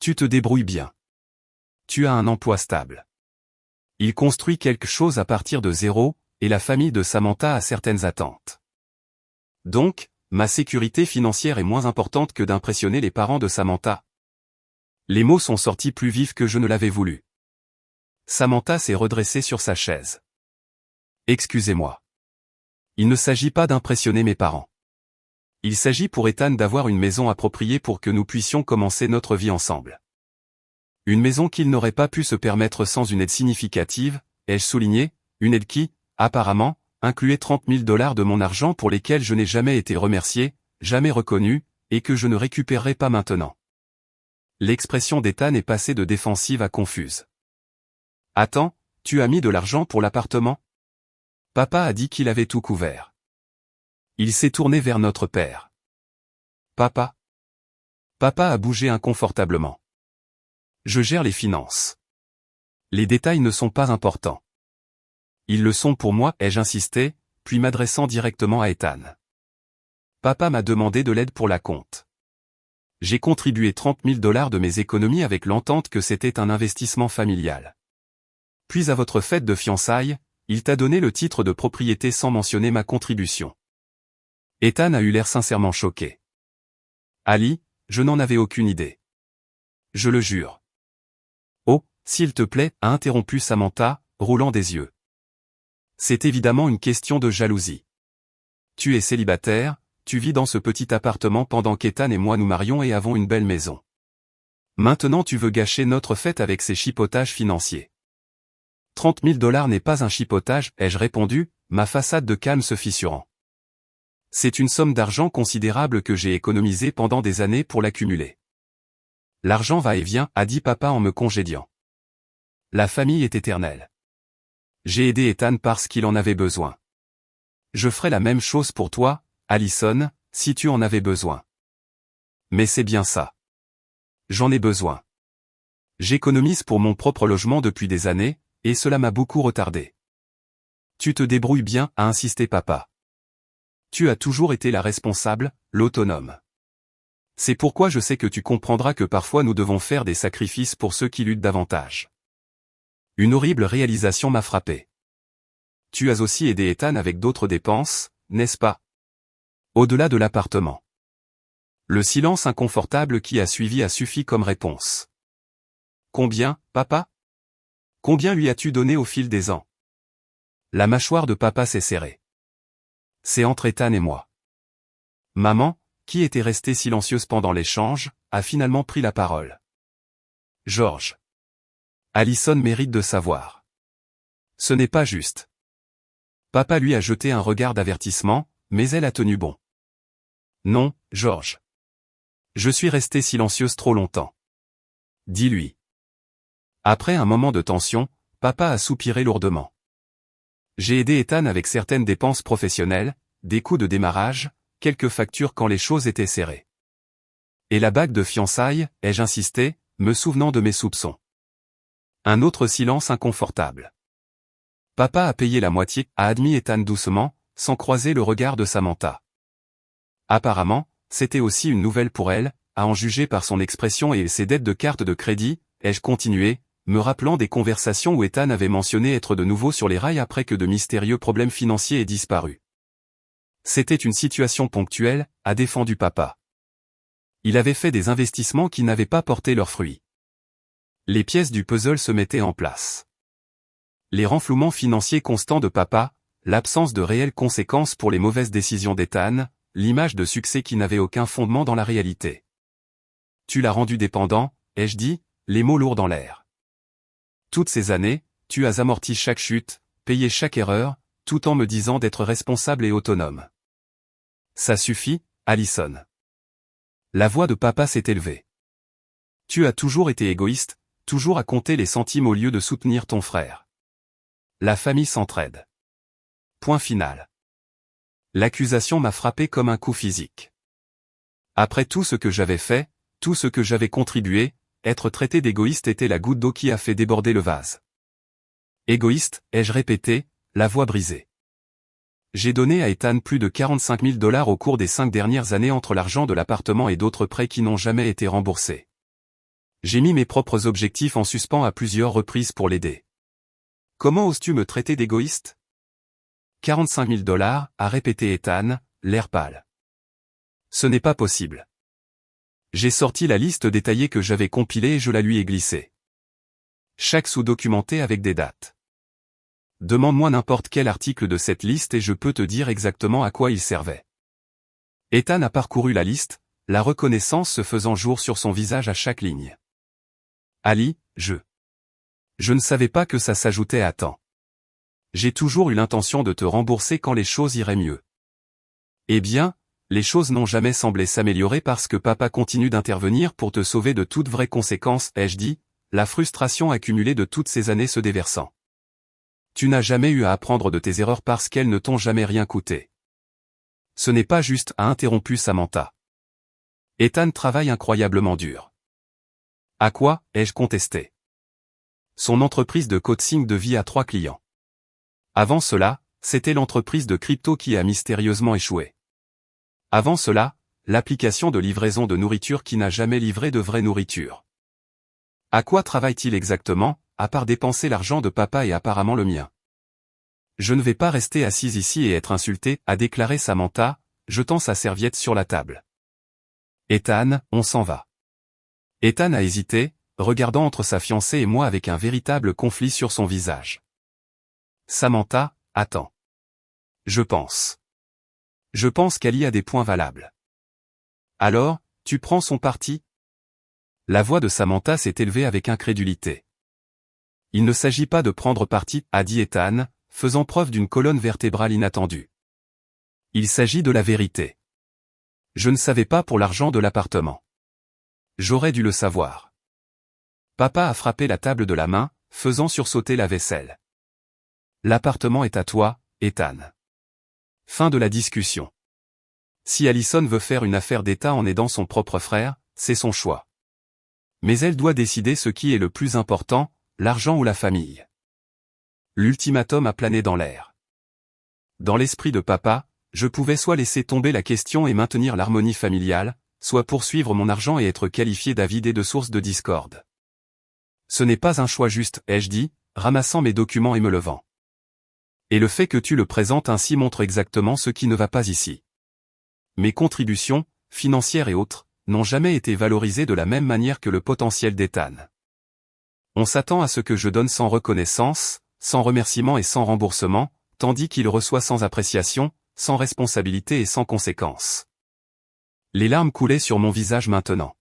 Tu te débrouilles bien. Tu as un emploi stable. Il construit quelque chose à partir de zéro, et la famille de Samantha a certaines attentes. Donc, ma sécurité financière est moins importante que d'impressionner les parents de Samantha. Les mots sont sortis plus vifs que je ne l'avais voulu. Samantha s'est redressée sur sa chaise. Excusez-moi. Il ne s'agit pas d'impressionner mes parents. Il s'agit pour Ethan d'avoir une maison appropriée pour que nous puissions commencer notre vie ensemble. Une maison qu'il n'aurait pas pu se permettre sans une aide significative, ai-je souligné, une aide qui, apparemment, incluait 30 000 $ de mon argent pour lesquels je n'ai jamais été remercié, jamais reconnu, et que je ne récupérerai pas maintenant. L'expression d'Ethan est passée de défensive à confuse. Attends, tu as mis de l'argent pour l'appartement? Papa a dit qu'il avait tout couvert. Il s'est tourné vers notre père. Papa? Papa a bougé inconfortablement. Je gère les finances. Les détails ne sont pas importants. Ils le sont pour moi, ai-je insisté, puis m'adressant directement à Ethan. Papa m'a demandé de l'aide pour la compte. J'ai contribué 30 000 $ de mes économies avec l'entente que c'était un investissement familial. Puis à votre fête de fiançailles, il t'a donné le titre de propriété sans mentionner ma contribution. Ethan a eu l'air sincèrement choqué. Ali, je n'en avais aucune idée. Je le jure. Oh, s'il te plaît, a interrompu Samantha, roulant des yeux. C'est évidemment une question de jalousie. Tu es célibataire, tu vis dans ce petit appartement pendant qu'Ethan et moi nous marions et avons une belle maison. Maintenant tu veux gâcher notre fête avec ces chipotages financiers. 30 000 $ n'est pas un chipotage, ai-je répondu, ma façade de calme se fissurant. C'est une somme d'argent considérable que j'ai économisée pendant des années pour l'accumuler. L'argent va et vient, a dit papa en me congédiant. La famille est éternelle. J'ai aidé Ethan parce qu'il en avait besoin. Je ferai la même chose pour toi, Allison, si tu en avais besoin. Mais c'est bien ça. J'en ai besoin. J'économise pour mon propre logement depuis des années, et cela m'a beaucoup retardé. Tu te débrouilles bien, a insisté papa. Tu as toujours été la responsable, l'autonome. C'est pourquoi je sais que tu comprendras que parfois nous devons faire des sacrifices pour ceux qui luttent davantage. Une horrible réalisation m'a frappé. Tu as aussi aidé Ethan avec d'autres dépenses, n'est-ce pas? Au-delà de l'appartement. Le silence inconfortable qui a suivi a suffi comme réponse. Combien, papa? Combien lui as-tu donné au fil des ans? La mâchoire de papa s'est serrée. C'est entre Ethan et moi. Maman, qui était restée silencieuse pendant l'échange, a finalement pris la parole. George. Allison mérite de savoir. Ce n'est pas juste. Papa lui a jeté un regard d'avertissement, mais elle a tenu bon. Non, George. Je suis restée silencieuse trop longtemps. Dis-lui. Après un moment de tension, papa a soupiré lourdement. J'ai aidé Ethan avec certaines dépenses professionnelles, des coûts de démarrage, quelques factures quand les choses étaient serrées. Et la bague de fiançailles, ai-je insisté, me souvenant de mes soupçons. Un autre silence inconfortable. Papa a payé la moitié, a admis Ethan doucement, sans croiser le regard de Samantha. Apparemment, c'était aussi une nouvelle pour elle, à en juger par son expression et ses dettes de carte de crédit, ai-je continué, me rappelant des conversations où Ethan avait mentionné être de nouveau sur les rails après que de mystérieux problèmes financiers aient disparu. C'était une situation ponctuelle, a défendu papa. Il avait fait des investissements qui n'avaient pas porté leurs fruits. Les pièces du puzzle se mettaient en place. Les renflouements financiers constants de papa, l'absence de réelles conséquences pour les mauvaises décisions d'Ethan, l'image de succès qui n'avait aucun fondement dans la réalité. Tu l'as rendu dépendant, ai-je dit, les mots lourds dans l'air. Toutes ces années, tu as amorti chaque chute, payé chaque erreur, tout en me disant d'être responsable et autonome. Ça suffit, Allison. La voix de papa s'est élevée. Tu as toujours été égoïste, toujours à compter les centimes au lieu de soutenir ton frère. La famille s'entraide. Point final. L'accusation m'a frappé comme un coup physique. Après tout ce que j'avais fait, tout ce que j'avais contribué, être traité d'égoïste était la goutte d'eau qui a fait déborder le vase. Égoïste, ai-je répété, la voix brisée. J'ai donné à Ethan plus de 45 000 $ au cours des 5 dernières années entre l'argent de l'appartement et d'autres prêts qui n'ont jamais été remboursés. J'ai mis mes propres objectifs en suspens à plusieurs reprises pour l'aider. Comment oses-tu me traiter d'égoïste ? 45 000 $, a répété Ethan, l'air pâle. Ce n'est pas possible. J'ai sorti la liste détaillée que j'avais compilée et je la lui ai glissée. Chaque sou documenté avec des dates. Demande-moi n'importe quel article de cette liste et je peux te dire exactement à quoi il servait. Ethan a parcouru la liste, la reconnaissance se faisant jour sur son visage à chaque ligne. Ali, je ne savais pas que ça s'ajoutait à tant. J'ai toujours eu l'intention de te rembourser quand les choses iraient mieux. Eh bien, les choses n'ont jamais semblé s'améliorer parce que papa continue d'intervenir pour te sauver de toute vraie conséquence, ai-je dit, la frustration accumulée de toutes ces années se déversant. Tu n'as jamais eu à apprendre de tes erreurs parce qu'elles ne t'ont jamais rien coûté. Ce n'est pas juste, a interrompu Samantha. Ethan travaille incroyablement dur. À quoi, ai-je contesté. Son entreprise de coaching de vie a 3 clients. Avant cela, c'était l'entreprise de crypto qui a mystérieusement échoué. Avant cela, l'application de livraison de nourriture qui n'a jamais livré de vraie nourriture. À quoi travaille-t-il exactement, à part dépenser l'argent de papa et apparemment le mien? Je ne vais pas rester assise ici et être insultée, a déclaré Samantha, jetant sa serviette sur la table. Ethan, on s'en va. Ethan a hésité, regardant entre sa fiancée et moi avec un véritable conflit sur son visage. Samantha, attends. Je pense qu'Ali a des points valables. Alors, tu prends son parti? La voix de Samantha s'est élevée avec incrédulité. Il ne s'agit pas de prendre parti, a dit Ethan, faisant preuve d'une colonne vertébrale inattendue. Il s'agit de la vérité. Je ne savais pas pour l'argent de l'appartement. J'aurais dû le savoir. Papa a frappé la table de la main, faisant sursauter la vaisselle. L'appartement est à toi, Ethan. Fin de la discussion. Si Allison veut faire une affaire d'État en aidant son propre frère, c'est son choix. Mais elle doit décider ce qui est le plus important, l'argent ou la famille. L'ultimatum a plané dans l'air. Dans l'esprit de papa, je pouvais soit laisser tomber la question et maintenir l'harmonie familiale, soit poursuivre mon argent et être qualifié d'avidé de source de discorde. Ce n'est pas un choix juste, ai-je dit, ramassant mes documents et me levant. Et le fait que tu le présentes ainsi montre exactement ce qui ne va pas ici. Mes contributions, financières et autres, n'ont jamais été valorisées de la même manière que le potentiel d'Ethan. On s'attend à ce que je donne sans reconnaissance, sans remerciement et sans remboursement, tandis qu'il reçoit sans appréciation, sans responsabilité et sans conséquence. Les larmes coulaient sur mon visage maintenant.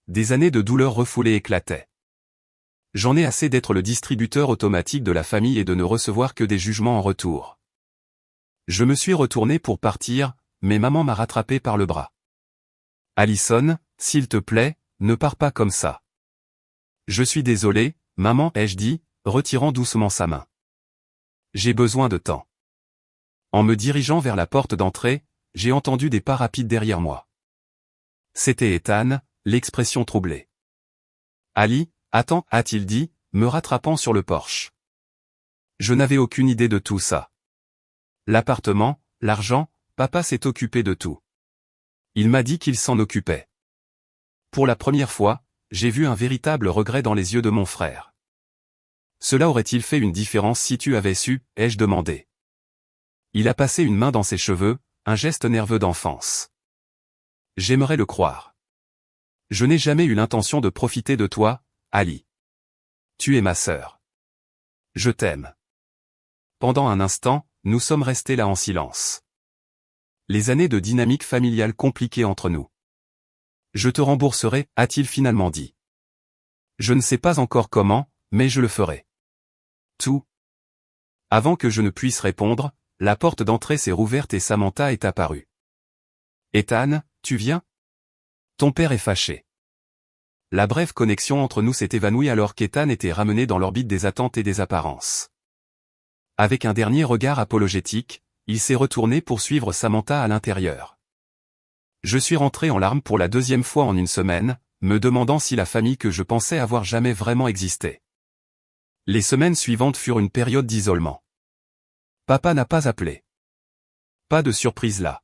Des années de douleur refoulée éclataient. J'en ai assez d'être le distributeur automatique de la famille et de ne recevoir que des jugements en retour. Je me suis retourné pour partir, mais maman m'a rattrapé par le bras. Allison, s'il te plaît, ne pars pas comme ça. Je suis désolé, maman, ai-je dit, retirant doucement sa main. J'ai besoin de temps. En me dirigeant vers la porte d'entrée, j'ai entendu des pas rapides derrière moi. C'était Ethan, l'expression troublée. Ali, attends, a-t-il dit, me rattrapant sur le porche. Je n'avais aucune idée de tout ça. L'appartement, l'argent, papa s'est occupé de tout. Il m'a dit qu'il s'en occupait. Pour la première fois, j'ai vu un véritable regret dans les yeux de mon frère. Cela aurait-il fait une différence si tu avais su, ai-je demandé. Il a passé une main dans ses cheveux, un geste nerveux d'enfance. J'aimerais le croire. Je n'ai jamais eu l'intention de profiter de toi, Ali. Tu es ma sœur. Je t'aime. Pendant un instant, nous sommes restés là en silence. Les années de dynamique familiale compliquées entre nous. Je te rembourserai, a-t-il finalement dit. Je ne sais pas encore comment, mais je le ferai. Tout. Avant que je ne puisse répondre, la porte d'entrée s'est rouverte et Samantha est apparue. Ethan, tu viens? Ton père est fâché. La brève connexion entre nous s'est évanouie alors qu'Ethan était ramené dans l'orbite des attentes et des apparences. Avec un dernier regard apologétique, il s'est retourné pour suivre Samantha à l'intérieur. Je suis rentré en larmes pour la deuxième fois en une semaine, me demandant si la famille que je pensais avoir jamais vraiment existé. Les semaines suivantes furent une période d'isolement. Papa n'a pas appelé. Pas de surprise là.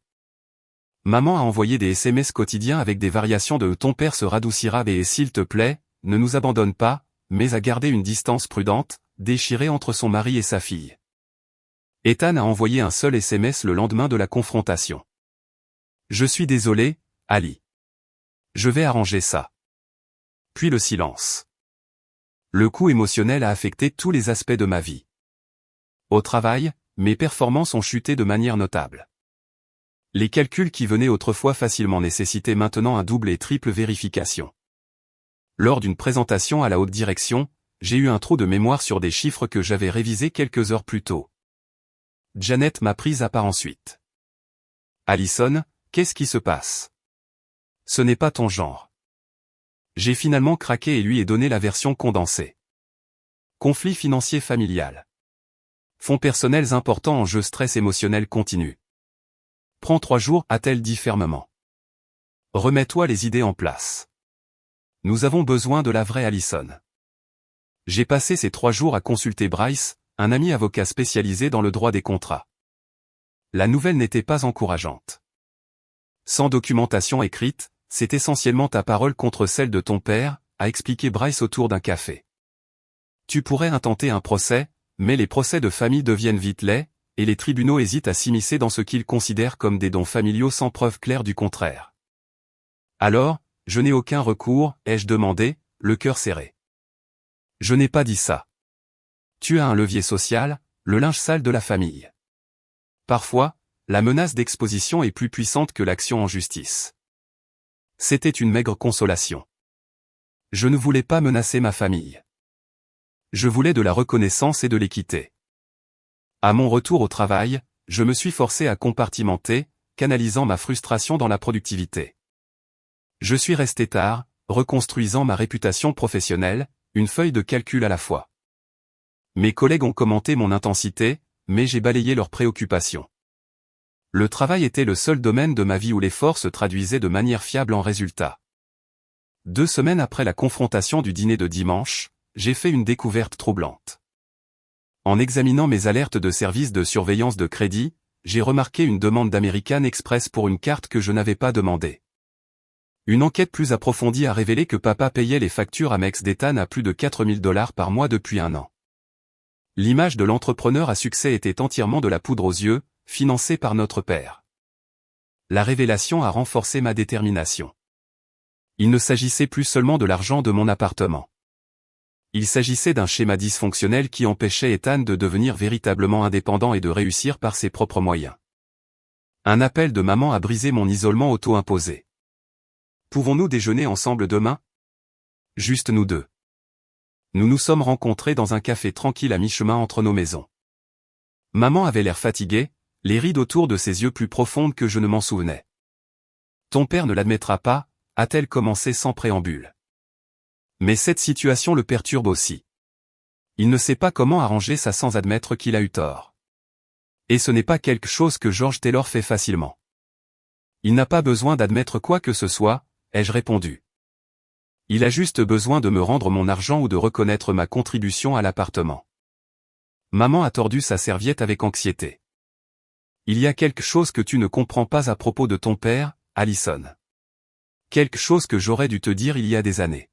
Maman a envoyé des SMS quotidiens avec des variations de « ton père se radoucira et s'il te plaît, ne nous abandonne pas », mais a gardé une distance prudente, déchirée entre son mari et sa fille. Ethan a envoyé un seul SMS le lendemain de la confrontation. Je suis désolé, Ali. Je vais arranger ça. Puis le silence. Le coup émotionnel a affecté tous les aspects de ma vie. Au travail, mes performances ont chuté de manière notable. Les calculs qui venaient autrefois facilement nécessitaient maintenant un double et triple vérification. Lors d'une présentation à la haute direction, j'ai eu un trou de mémoire sur des chiffres que j'avais révisés quelques heures plus tôt. Janet m'a prise à part ensuite. Allison, qu'est-ce qui se passe? Ce n'est pas ton genre. J'ai finalement craqué et lui ai donné la version condensée. Conflit financier familial. Fonds personnels importants en jeu, stress émotionnel continu. Prends 3 jours, a-t-elle dit fermement. Remets-toi les idées en place. Nous avons besoin de la vraie Allison. J'ai passé ces 3 jours à consulter Bryce, un ami avocat spécialisé dans le droit des contrats. La nouvelle n'était pas encourageante. Sans documentation écrite, c'est essentiellement ta parole contre celle de ton père, a expliqué Bryce autour d'un café. Tu pourrais intenter un procès, mais les procès de famille deviennent vite laids, et les tribunaux hésitent à s'immiscer dans ce qu'ils considèrent comme des dons familiaux sans preuve claire du contraire. Alors, je n'ai aucun recours, ai-je demandé, le cœur serré. Je n'ai pas dit ça. Tu as un levier social, le linge sale de la famille. Parfois, la menace d'exposition est plus puissante que l'action en justice. C'était une maigre consolation. Je ne voulais pas menacer ma famille. Je voulais de la reconnaissance et de l'équité. À mon retour au travail, je me suis forcé à compartimenter, canalisant ma frustration dans la productivité. Je suis resté tard, reconstruisant ma réputation professionnelle, une feuille de calcul à la fois. Mes collègues ont commenté mon intensité, mais j'ai balayé leurs préoccupations. Le travail était le seul domaine de ma vie où l'effort se traduisait de manière fiable en résultats. 2 semaines après la confrontation du dîner de dimanche, j'ai fait une découverte troublante. En examinant mes alertes de service de surveillance de crédit, j'ai remarqué une demande d'American Express pour une carte que je n'avais pas demandée. Une enquête plus approfondie a révélé que papa payait les factures Amex d'Ethan à plus de 4000 $ par mois depuis 1 an. L'image de l'entrepreneur à succès était entièrement de la poudre aux yeux, financée par notre père. La révélation a renforcé ma détermination. Il ne s'agissait plus seulement de l'argent de mon appartement. Il s'agissait d'un schéma dysfonctionnel qui empêchait Ethan de devenir véritablement indépendant et de réussir par ses propres moyens. Un appel de maman a brisé mon isolement auto-imposé. Pouvons-nous déjeuner ensemble demain? Juste nous deux. Nous nous sommes rencontrés dans un café tranquille à mi-chemin entre nos maisons. Maman avait l'air fatiguée, les rides autour de ses yeux plus profondes que je ne m'en souvenais. Ton père ne l'admettra pas, a-t-elle commencé sans préambule. Mais cette situation le perturbe aussi. Il ne sait pas comment arranger ça sans admettre qu'il a eu tort. Et ce n'est pas quelque chose que George Taylor fait facilement. Il n'a pas besoin d'admettre quoi que ce soit, ai-je répondu. Il a juste besoin de me rendre mon argent ou de reconnaître ma contribution à l'appartement. Maman a tordu sa serviette avec anxiété. Il y a quelque chose que tu ne comprends pas à propos de ton père, Allison. Quelque chose que j'aurais dû te dire il y a des années.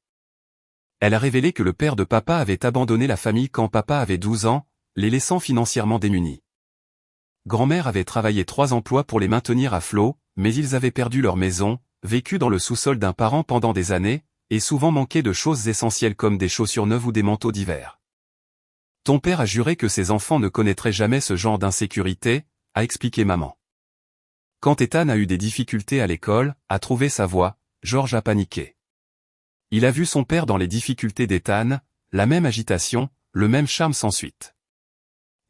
Elle a révélé que le père de papa avait abandonné la famille quand papa avait 12 ans, les laissant financièrement démunis. Grand-mère avait travaillé 3 emplois pour les maintenir à flot, mais ils avaient perdu leur maison, vécu dans le sous-sol d'un parent pendant des années, et souvent manqué de choses essentielles comme des chaussures neuves ou des manteaux d'hiver. Ton père a juré que ses enfants ne connaîtraient jamais ce genre d'insécurité, a expliqué maman. Quand Ethan a eu des difficultés à l'école, à trouver sa voie, George a paniqué. Il a vu son père dans les difficultés d'Ethan, la même agitation, le même charme sans suite.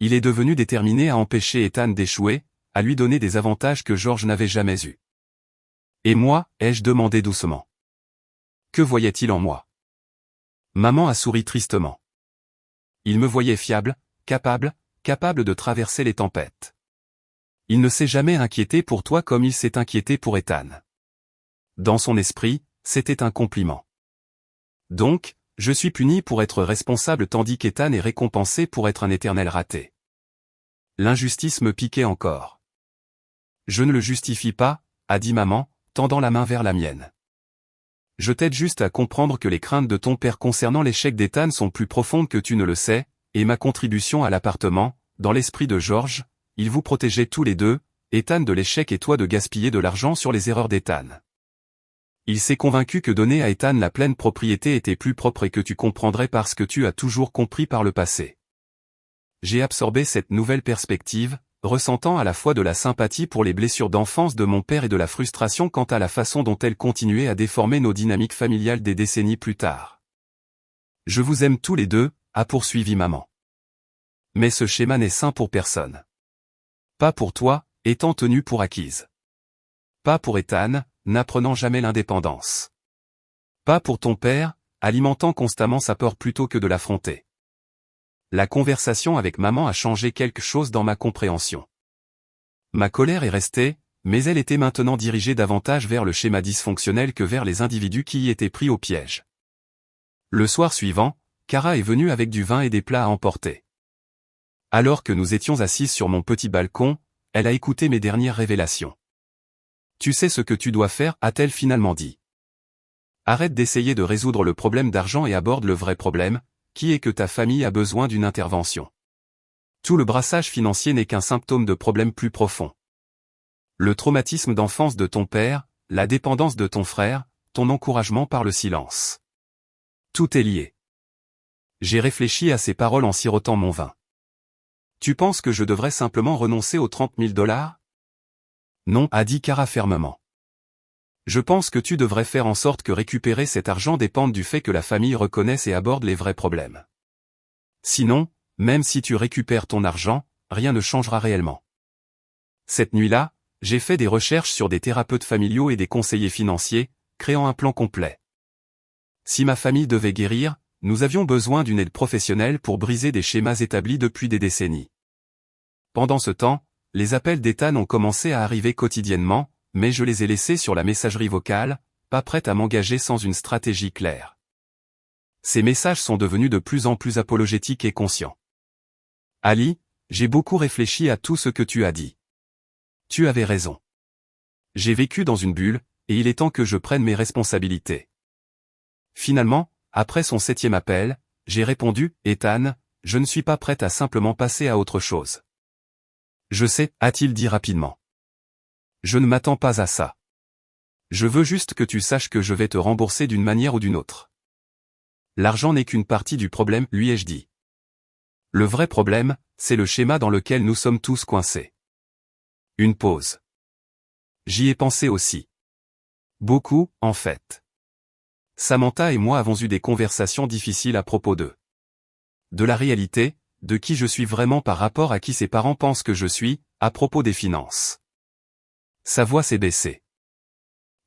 Il est devenu déterminé à empêcher Ethan d'échouer, à lui donner des avantages que George n'avait jamais eus. Et moi, ai-je demandé doucement. Que voyait-il en moi? Maman a souri tristement. Il me voyait fiable, capable de traverser les tempêtes. Il ne s'est jamais inquiété pour toi comme il s'est inquiété pour Ethan. Dans son esprit, c'était un compliment. Donc, je suis puni pour être responsable tandis qu'Ethan est récompensé pour être un éternel raté. L'injustice me piquait encore. Je ne le justifie pas, a dit maman, tendant la main vers la mienne. Je t'aide juste à comprendre que les craintes de ton père concernant l'échec d'Ethan sont plus profondes que tu ne le sais, et ma contribution à l'appartement, dans l'esprit de George, il vous protégeait tous les deux, Ethan de l'échec et toi de gaspiller de l'argent sur les erreurs d'Ethan. Il s'est convaincu que donner à Ethan la pleine propriété était plus propre et que tu comprendrais parce que tu as toujours compris par le passé. J'ai absorbé cette nouvelle perspective, ressentant à la fois de la sympathie pour les blessures d'enfance de mon père et de la frustration quant à la façon dont elles continuaient à déformer nos dynamiques familiales des décennies plus tard. Je vous aime tous les deux, a poursuivi maman. Mais ce schéma n'est sain pour personne. Pas pour toi, étant tenu pour acquise. Pas pour Ethan, n'apprenant jamais l'indépendance. Pas pour ton père, alimentant constamment sa peur plutôt que de l'affronter. La conversation avec maman a changé quelque chose dans ma compréhension. Ma colère est restée, mais elle était maintenant dirigée davantage vers le schéma dysfonctionnel que vers les individus qui y étaient pris au piège. Le soir suivant, Cara est venue avec du vin et des plats à emporter. Alors que nous étions assises sur mon petit balcon, elle a écouté mes dernières révélations. Tu sais ce que tu dois faire, a-t-elle finalement dit. Arrête d'essayer de résoudre le problème d'argent et aborde le vrai problème, qui est que ta famille a besoin d'une intervention. Tout le brassage financier n'est qu'un symptôme de problèmes plus profonds. Le traumatisme d'enfance de ton père, la dépendance de ton frère, ton encouragement par le silence. Tout est lié. J'ai réfléchi à ces paroles en sirotant mon vin. Tu penses que je devrais simplement renoncer aux 30 000 $? Non, a dit Cara fermement. Je pense que tu devrais faire en sorte que récupérer cet argent dépende du fait que la famille reconnaisse et aborde les vrais problèmes. Sinon, même si tu récupères ton argent, rien ne changera réellement. Cette nuit-là, j'ai fait des recherches sur des thérapeutes familiaux et des conseillers financiers, créant un plan complet. Si ma famille devait guérir, nous avions besoin d'une aide professionnelle pour briser des schémas établis depuis des décennies. Pendant ce temps, les appels d'Ethan ont commencé à arriver quotidiennement, mais je les ai laissés sur la messagerie vocale, pas prête à m'engager sans une stratégie claire. Ces messages sont devenus de plus en plus apologétiques et conscients. Ali, j'ai beaucoup réfléchi à tout ce que tu as dit. Tu avais raison. J'ai vécu dans une bulle, et il est temps que je prenne mes responsabilités. Finalement, après son 7e appel, j'ai répondu, Ethan, je ne suis pas prête à simplement passer à autre chose. Je sais, a-t-il dit rapidement. Je ne m'attends pas à ça. Je veux juste que tu saches que je vais te rembourser d'une manière ou d'une autre. L'argent n'est qu'une partie du problème, lui ai-je dit. Le vrai problème, c'est le schéma dans lequel nous sommes tous coincés. Une pause. J'y ai pensé aussi. Beaucoup, en fait. Samantha et moi avons eu des conversations difficiles à propos de la réalité, de qui je suis vraiment par rapport à qui ses parents pensent que je suis, à propos des finances. Sa voix s'est baissée.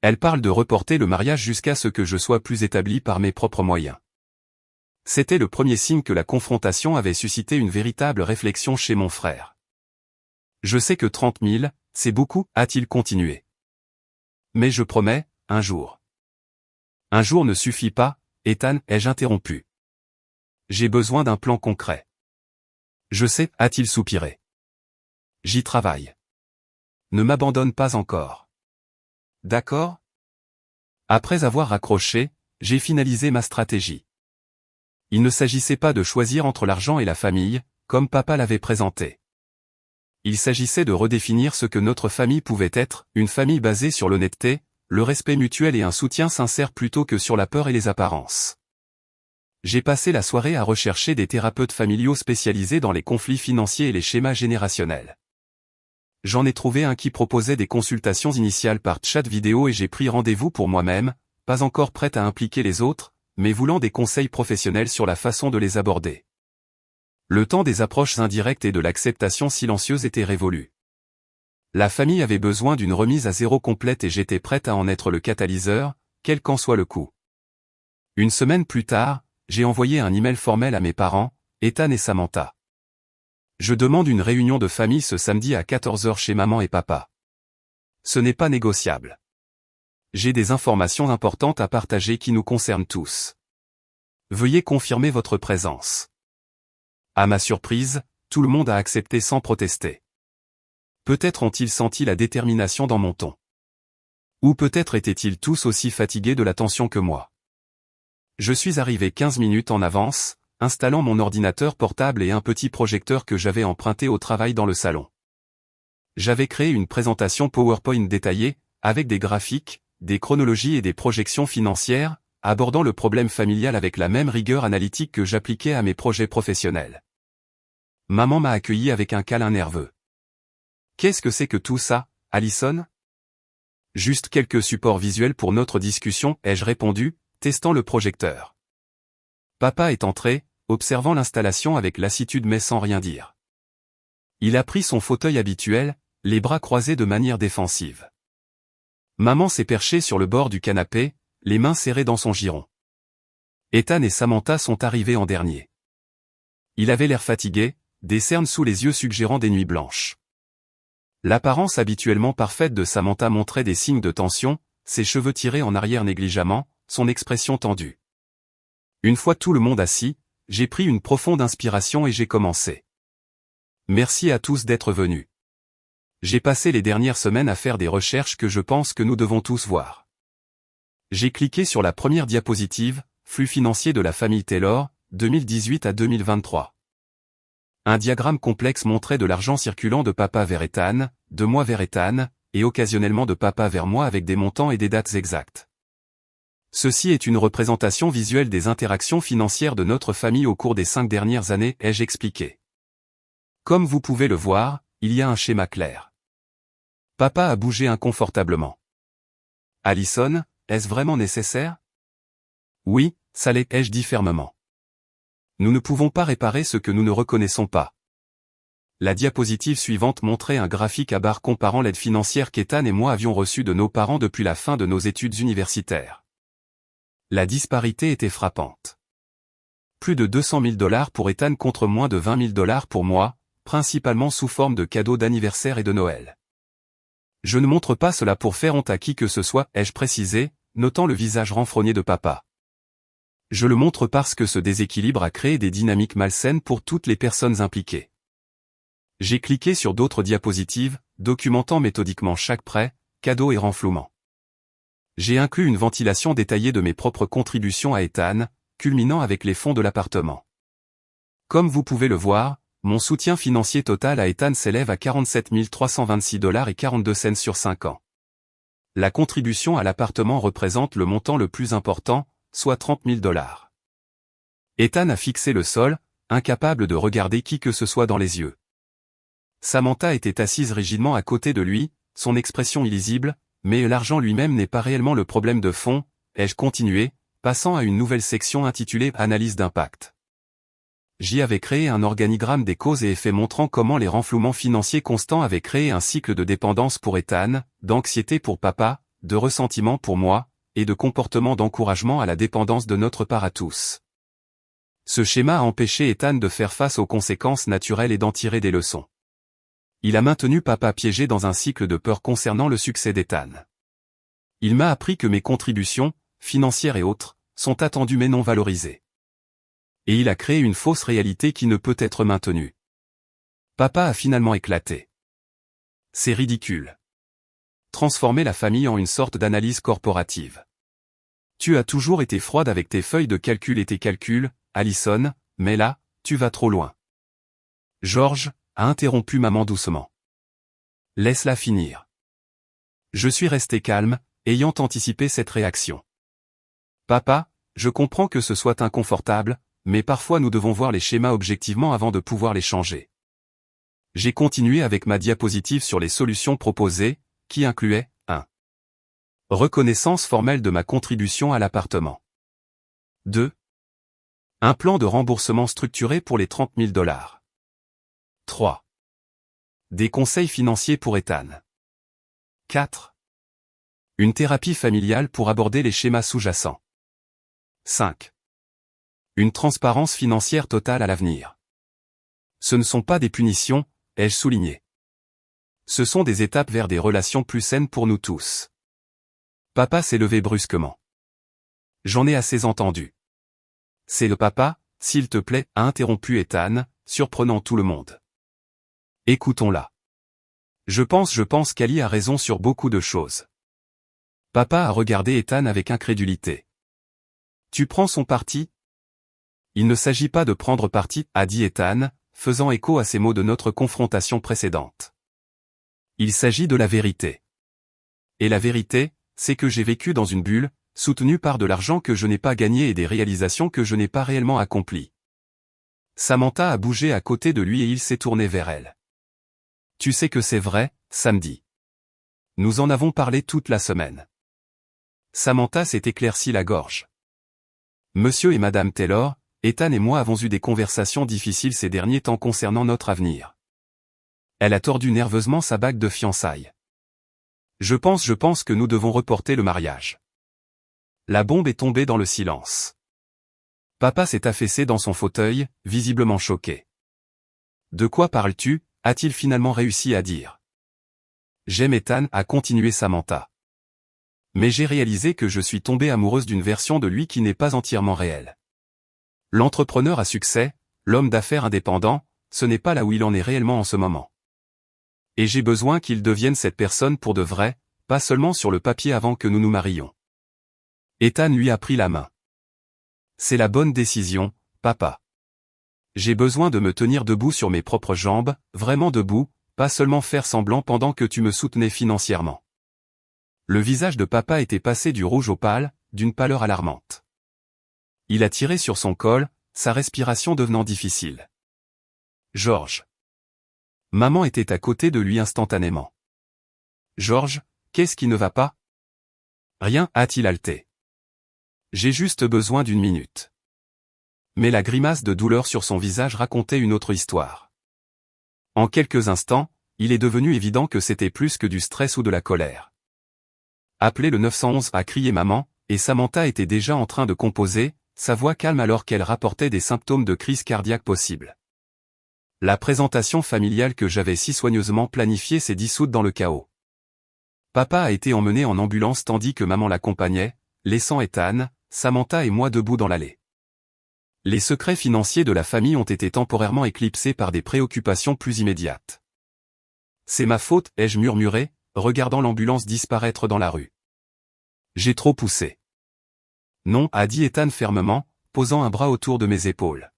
Elle parle de reporter le mariage jusqu'à ce que je sois plus établi par mes propres moyens. C'était le premier signe que la confrontation avait suscité une véritable réflexion chez mon frère. Je sais que 30 000, c'est beaucoup, a-t-il continué. Mais je promets, un jour. Un jour ne suffit pas, Ethan, ai-je interrompu. J'ai besoin d'un plan concret. Je sais, a-t-il soupiré. J'y travaille. Ne m'abandonne pas encore. D'accord? Après avoir raccroché, j'ai finalisé ma stratégie. Il ne s'agissait pas de choisir entre l'argent et la famille, comme papa l'avait présenté. Il s'agissait de redéfinir ce que notre famille pouvait être, une famille basée sur l'honnêteté, le respect mutuel et un soutien sincère plutôt que sur la peur et les apparences. J'ai passé la soirée à rechercher des thérapeutes familiaux spécialisés dans les conflits financiers et les schémas générationnels. J'en ai trouvé un qui proposait des consultations initiales par chat vidéo et j'ai pris rendez-vous pour moi-même, pas encore prête à impliquer les autres, mais voulant des conseils professionnels sur la façon de les aborder. Le temps des approches indirectes et de l'acceptation silencieuse était révolu. La famille avait besoin d'une remise à zéro complète et j'étais prête à en être le catalyseur, quel qu'en soit le coût. Une semaine plus tard, j'ai envoyé un email formel à mes parents, Ethan et Samantha. Je demande une réunion de famille ce samedi à 14 h chez maman et papa. Ce n'est pas négociable. J'ai des informations importantes à partager qui nous concernent tous. Veuillez confirmer votre présence. À ma surprise, tout le monde a accepté sans protester. Peut-être ont-ils senti la détermination dans mon ton. Ou peut-être étaient-ils tous aussi fatigués de la tension que moi. Je suis arrivé 15 minutes en avance, installant mon ordinateur portable et un petit projecteur que j'avais emprunté au travail dans le salon. J'avais créé une présentation PowerPoint détaillée, avec des graphiques, des chronologies et des projections financières, abordant le problème familial avec la même rigueur analytique que j'appliquais à mes projets professionnels. Maman m'a accueilli avec un câlin nerveux. « Qu'est-ce que c'est que tout ça, Allison ?» Juste quelques supports visuels pour notre discussion, ai-je répondu, testant le projecteur. Papa est entré, observant l'installation avec lassitude mais sans rien dire. Il a pris son fauteuil habituel, les bras croisés de manière défensive. Maman s'est perchée sur le bord du canapé, les mains serrées dans son giron. Ethan et Samantha sont arrivés en dernier. Il avait l'air fatigué, des cernes sous les yeux suggérant des nuits blanches. L'apparence habituellement parfaite de Samantha montrait des signes de tension, ses cheveux tirés en arrière négligemment, son expression tendue. Une fois tout le monde assis, j'ai pris une profonde inspiration et j'ai commencé. Merci à tous d'être venus. J'ai passé les dernières semaines à faire des recherches que je pense que nous devons tous voir. J'ai cliqué sur la première diapositive, flux financier de la famille Taylor, 2018 à 2023. Un diagramme complexe montrait de l'argent circulant de papa vers Ethan, de moi vers Ethan, et occasionnellement de papa vers moi avec des montants et des dates exactes. Ceci est une représentation visuelle des interactions financières de notre famille au cours des 5 dernières années, ai-je expliqué. Comme vous pouvez le voir, il y a un schéma clair. Papa a bougé inconfortablement. Allison, est-ce vraiment nécessaire? Oui, ça l'est, ai-je dit fermement. Nous ne pouvons pas réparer ce que nous ne reconnaissons pas. La diapositive suivante montrait un graphique à barres comparant l'aide financière qu'Ethan et moi avions reçue de nos parents depuis la fin de nos études universitaires. La disparité était frappante. Plus de 200 000 $ pour Ethan contre moins de 20 000 $ pour moi, principalement sous forme de cadeaux d'anniversaire et de Noël. Je ne montre pas cela pour faire honte à qui que ce soit, ai-je précisé, notant le visage renfrogné de papa. Je le montre parce que ce déséquilibre a créé des dynamiques malsaines pour toutes les personnes impliquées. J'ai cliqué sur d'autres diapositives, documentant méthodiquement chaque prêt, cadeau et renflouement. J'ai inclus une ventilation détaillée de mes propres contributions à Ethan, culminant avec les fonds de l'appartement. Comme vous pouvez le voir, mon soutien financier total à Ethan s'élève à 47 326 $ et 42 cents sur 5 ans. La contribution à l'appartement représente le montant le plus important, soit 30 000 $. Ethan a fixé le sol, incapable de regarder qui que ce soit dans les yeux. Samantha était assise rigidement à côté de lui, son expression illisible, mais l'argent lui-même n'est pas réellement le problème de fond, ai-je continué, passant à une nouvelle section intitulée « Analyse d'impact ». J'y avais créé un organigramme des causes et effets montrant comment les renflouements financiers constants avaient créé un cycle de dépendance pour Ethan, d'anxiété pour papa, de ressentiment pour moi, et de comportement d'encouragement à la dépendance de notre part à tous. Ce schéma a empêché Ethan de faire face aux conséquences naturelles et d'en tirer des leçons. Il a maintenu papa piégé dans un cycle de peur concernant le succès d'Ethan. Il m'a appris que mes contributions, financières et autres, sont attendues mais non valorisées. Et il a créé une fausse réalité qui ne peut être maintenue. Papa a finalement éclaté. C'est ridicule. Transformer la famille en une sorte d'analyse corporative. Tu as toujours été froide avec tes feuilles de calcul et tes calculs, Allison, mais là, tu vas trop loin. George a interrompu maman doucement. Laisse-la finir. Je suis resté calme, ayant anticipé cette réaction. Papa, je comprends que ce soit inconfortable, mais parfois nous devons voir les schémas objectivement avant de pouvoir les changer. J'ai continué avec ma diapositive sur les solutions proposées, qui incluait 1. Reconnaissance formelle de ma contribution à l'appartement. 2. Un plan de remboursement structuré pour les 30 000 $. 3. Des conseils financiers pour Ethan. 4. Une thérapie familiale pour aborder les schémas sous-jacents. 5. Une transparence financière totale à l'avenir. Ce ne sont pas des punitions, ai-je souligné. Ce sont des étapes vers des relations plus saines pour nous tous. Papa s'est levé brusquement. J'en ai assez entendu. C'est le papa, s'il te plaît, a interrompu Ethan, surprenant tout le monde. Écoutons-la. Je pense qu'Ali a raison sur beaucoup de choses. Papa a regardé Ethan avec incrédulité. Tu prends son parti? Il ne s'agit pas de prendre parti, a dit Ethan, faisant écho à ces mots de notre confrontation précédente. Il s'agit de la vérité. Et la vérité, c'est que j'ai vécu dans une bulle, soutenue par de l'argent que je n'ai pas gagné et des réalisations que je n'ai pas réellement accomplies. Samantha a bougé à côté de lui et il s'est tourné vers elle. Tu sais que c'est vrai, samedi. Nous en avons parlé toute la semaine. Samantha s'est éclairci la gorge. Monsieur et Madame Taylor, Ethan et moi avons eu des conversations difficiles ces derniers temps concernant notre avenir. Elle a tordu nerveusement sa bague de fiançailles. Je pense que nous devons reporter le mariage. La bombe est tombée dans le silence. Papa s'est affaissé dans son fauteuil, visiblement choqué. De quoi parles-tu, a-t-il finalement réussi à dire. J'aime Ethan, a continué Samantha. Mais j'ai réalisé que je suis tombée amoureuse d'une version de lui qui n'est pas entièrement réelle. L'entrepreneur à succès, l'homme d'affaires indépendant, ce n'est pas là où il en est réellement en ce moment. Et j'ai besoin qu'il devienne cette personne pour de vrai, pas seulement sur le papier avant que nous nous marions. Ethan lui a pris la main. C'est la bonne décision, papa. J'ai besoin de me tenir debout sur mes propres jambes, vraiment debout, pas seulement faire semblant pendant que tu me soutenais financièrement. Le visage de papa était passé du rouge au pâle, d'une pâleur alarmante. Il a tiré sur son col, sa respiration devenant difficile. George. Maman était à côté de lui instantanément. George, qu'est-ce qui ne va pas? Rien, a-t-il haleté. J'ai juste besoin d'une minute. Mais la grimace de douleur sur son visage racontait une autre histoire. En quelques instants, il est devenu évident que c'était plus que du stress ou de la colère. Appelez le 911, a crié maman, et Samantha était déjà en train de composer, sa voix calme alors qu'elle rapportait des symptômes de crise cardiaque possible. La présentation familiale que j'avais si soigneusement planifiée s'est dissoute dans le chaos. Papa a été emmené en ambulance tandis que maman l'accompagnait, laissant Ethan, Samantha et moi debout dans l'allée. Les secrets financiers de la famille ont été temporairement éclipsés par des préoccupations plus immédiates. C'est ma faute, ai-je murmuré, regardant l'ambulance disparaître dans la rue. J'ai trop poussé. Non, a dit Ethan fermement, posant un bras autour de mes épaules.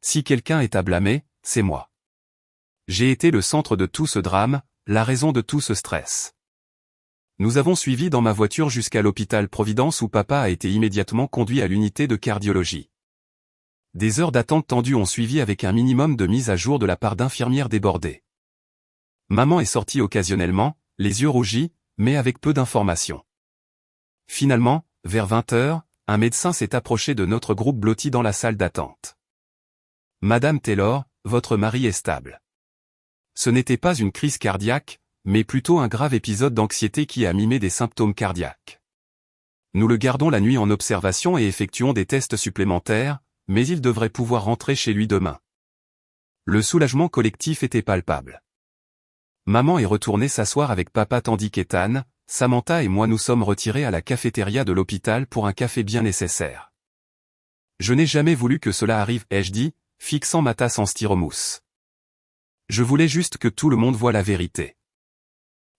Si quelqu'un est à blâmer, c'est moi. J'ai été le centre de tout ce drame, la raison de tout ce stress. Nous avons suivi dans ma voiture jusqu'à l'hôpital Providence où papa a été immédiatement conduit à l'unité de cardiologie. Des heures d'attente tendues ont suivi avec un minimum de mise à jour de la part d'infirmières débordées. Maman est sortie occasionnellement, les yeux rougis, mais avec peu d'informations. Finalement, vers 20 heures, un médecin s'est approché de notre groupe blotti dans la salle d'attente. « Madame Taylor, votre mari est stable. Ce n'était pas une crise cardiaque, mais plutôt un grave épisode d'anxiété qui a mimé des symptômes cardiaques. Nous le gardons la nuit en observation et effectuons des tests supplémentaires, mais il devrait pouvoir rentrer chez lui demain. » Le soulagement collectif était palpable. Maman est retournée s'asseoir avec papa tandis qu'Ethan, Samantha et moi nous sommes retirés à la cafétéria de l'hôpital pour un café bien nécessaire. Je n'ai jamais voulu que cela arrive, ai-je dit, fixant ma tasse en styromousse. Je voulais juste que tout le monde voie la vérité.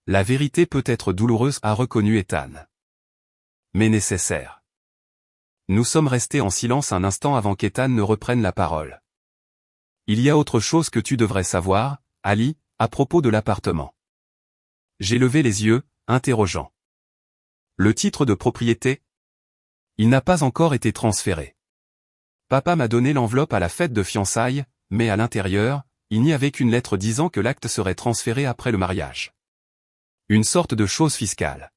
La vérité peut être douloureuse, a reconnu Ethan. Mais nécessaire. Nous sommes restés en silence un instant avant qu'Ethan ne reprenne la parole. Il y a autre chose que tu devrais savoir, Ali, à propos de l'appartement. J'ai levé les yeux, interrogeant. Le titre de propriété? Il n'a pas encore été transféré. Papa m'a donné l'enveloppe à la fête de fiançailles, mais à l'intérieur, il n'y avait qu'une lettre disant que l'acte serait transféré après le mariage. Une sorte de chose fiscale.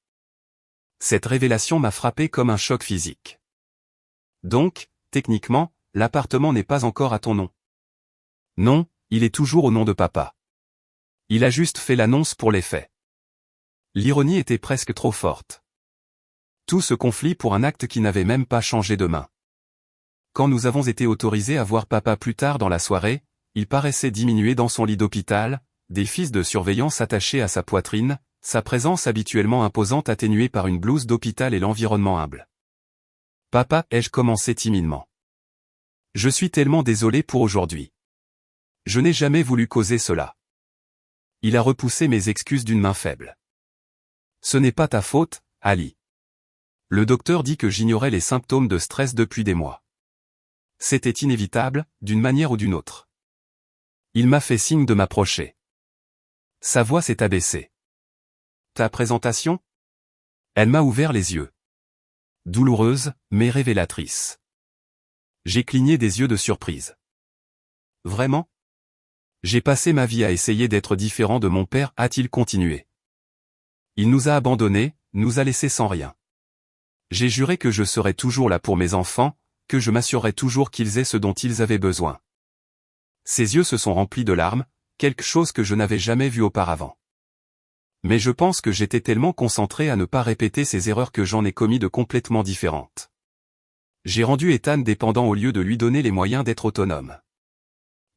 Cette révélation m'a frappé comme un choc physique. Donc, techniquement, l'appartement n'est pas encore à ton nom. Non, il est toujours au nom de papa. Il a juste fait l'annonce pour les faits. L'ironie était presque trop forte. Tout ce conflit pour un acte qui n'avait même pas changé de main. Quand nous avons été autorisés à voir papa plus tard dans la soirée, il paraissait diminuer dans son lit d'hôpital, des fils de surveillance attachés à sa poitrine, sa présence habituellement imposante atténuée par une blouse d'hôpital et l'environnement humble. Papa, ai-je commencé timidement. Je suis tellement désolé pour aujourd'hui. Je n'ai jamais voulu causer cela. Il a repoussé mes excuses d'une main faible. Ce n'est pas ta faute, Ali. Le docteur dit que j'ignorais les symptômes de stress depuis des mois. C'était inévitable, d'une manière ou d'une autre. Il m'a fait signe de m'approcher. Sa voix s'est abaissée. Ta présentation? Elle m'a ouvert les yeux. Douloureuse, mais révélatrice. J'ai cligné des yeux de surprise. Vraiment? J'ai passé ma vie à essayer d'être différent de mon père, a-t-il continué. Il nous a abandonnés, nous a laissés sans rien. J'ai juré que je serais toujours là pour mes enfants, que je m'assurerais toujours qu'ils aient ce dont ils avaient besoin. Ses yeux se sont remplis de larmes, quelque chose que je n'avais jamais vu auparavant. Mais je pense que j'étais tellement concentré à ne pas répéter ces erreurs que j'en ai commis de complètement différentes. J'ai rendu Ethan dépendant au lieu de lui donner les moyens d'être autonome.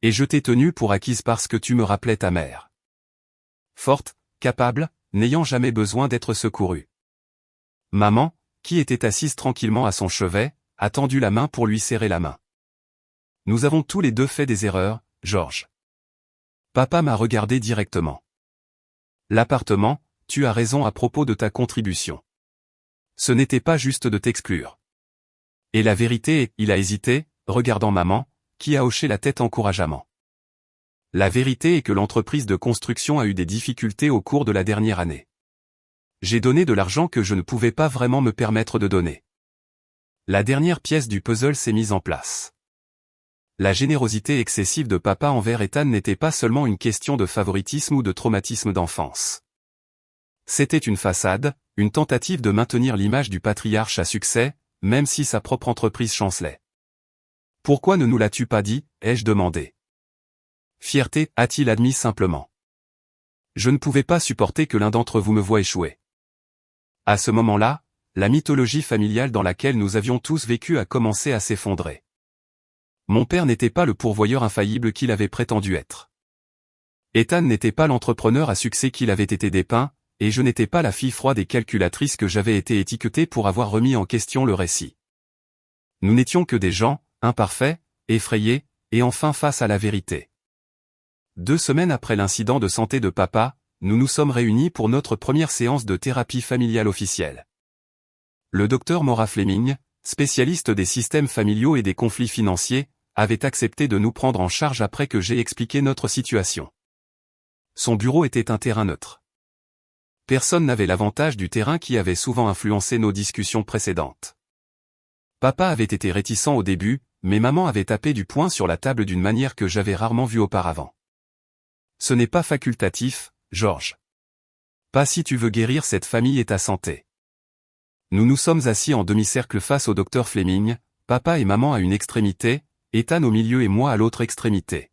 Et je t'ai tenu pour acquise parce que tu me rappelais ta mère. Forte, capable, n'ayant jamais besoin d'être secourue. Maman, qui était assise tranquillement à son chevet, a tendu la main pour lui serrer la main. Nous avons tous les deux fait des erreurs, George. Papa m'a regardé directement. L'appartement, tu as raison à propos de ta contribution. Ce n'était pas juste de t'exclure. Et la vérité est, il a hésité, regardant maman, qui a hoché la tête encourageamment. La vérité est que l'entreprise de construction a eu des difficultés au cours de la dernière année. J'ai donné de l'argent que je ne pouvais pas vraiment me permettre de donner. La dernière pièce du puzzle s'est mise en place. La générosité excessive de papa envers Ethan n'était pas seulement une question de favoritisme ou de traumatisme d'enfance. C'était une façade, une tentative de maintenir l'image du patriarche à succès, même si sa propre entreprise chancelait. « Pourquoi ne nous l'as-tu pas dit ?» ai-je demandé. Fierté, a-t-il admis simplement. Je ne pouvais pas supporter que l'un d'entre vous me voie échouer. À ce moment-là, la mythologie familiale dans laquelle nous avions tous vécu a commencé à s'effondrer. Mon père n'était pas le pourvoyeur infaillible qu'il avait prétendu être. Ethan n'était pas l'entrepreneur à succès qu'il avait été dépeint, et je n'étais pas la fille froide et calculatrice que j'avais été étiquetée pour avoir remis en question le récit. Nous n'étions que des gens, imparfaits, effrayés, et enfin face à la vérité. 2 semaines après l'incident de santé de papa, nous nous sommes réunis pour notre première séance de thérapie familiale officielle. Le docteur Maura Fleming, spécialiste des systèmes familiaux et des conflits financiers, avait accepté de nous prendre en charge après que j'ai expliqué notre situation. Son bureau était un terrain neutre. Personne n'avait l'avantage du terrain qui avait souvent influencé nos discussions précédentes. Papa avait été réticent au début, mais maman avait tapé du poing sur la table d'une manière que j'avais rarement vue auparavant. Ce n'est pas facultatif, George. Pas si tu veux guérir cette famille et ta santé. Nous nous sommes assis en demi-cercle face au docteur Fleming, papa et maman à une extrémité, Ethan au milieu et moi à l'autre extrémité.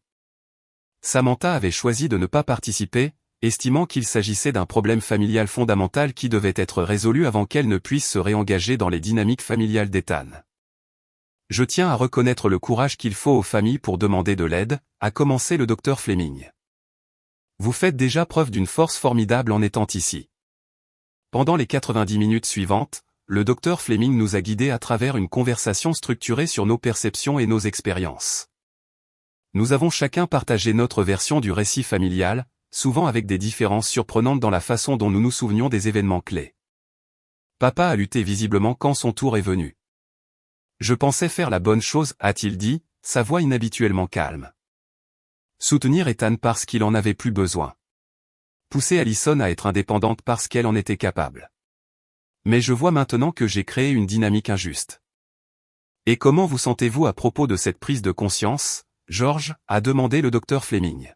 Samantha avait choisi de ne pas participer, estimant qu'il s'agissait d'un problème familial fondamental qui devait être résolu avant qu'elle ne puisse se réengager dans les dynamiques familiales d'Ethan. Je tiens à reconnaître le courage qu'il faut aux familles pour demander de l'aide, a commencé le docteur Fleming. Vous faites déjà preuve d'une force formidable en étant ici. Pendant les 90 minutes suivantes, le docteur Fleming nous a guidés à travers une conversation structurée sur nos perceptions et nos expériences. Nous avons chacun partagé notre version du récit familial, souvent avec des différences surprenantes dans la façon dont nous nous souvenions des événements clés. Papa a lutté visiblement quand son tour est venu. Je pensais faire la bonne chose, a-t-il dit, sa voix inhabituellement calme. Soutenir Ethan parce qu'il en avait plus besoin. Pousser Allison à être indépendante parce qu'elle en était capable. Mais je vois maintenant que j'ai créé une dynamique injuste. Et comment vous sentez-vous à propos de cette prise de conscience, George, a demandé le docteur Fleming.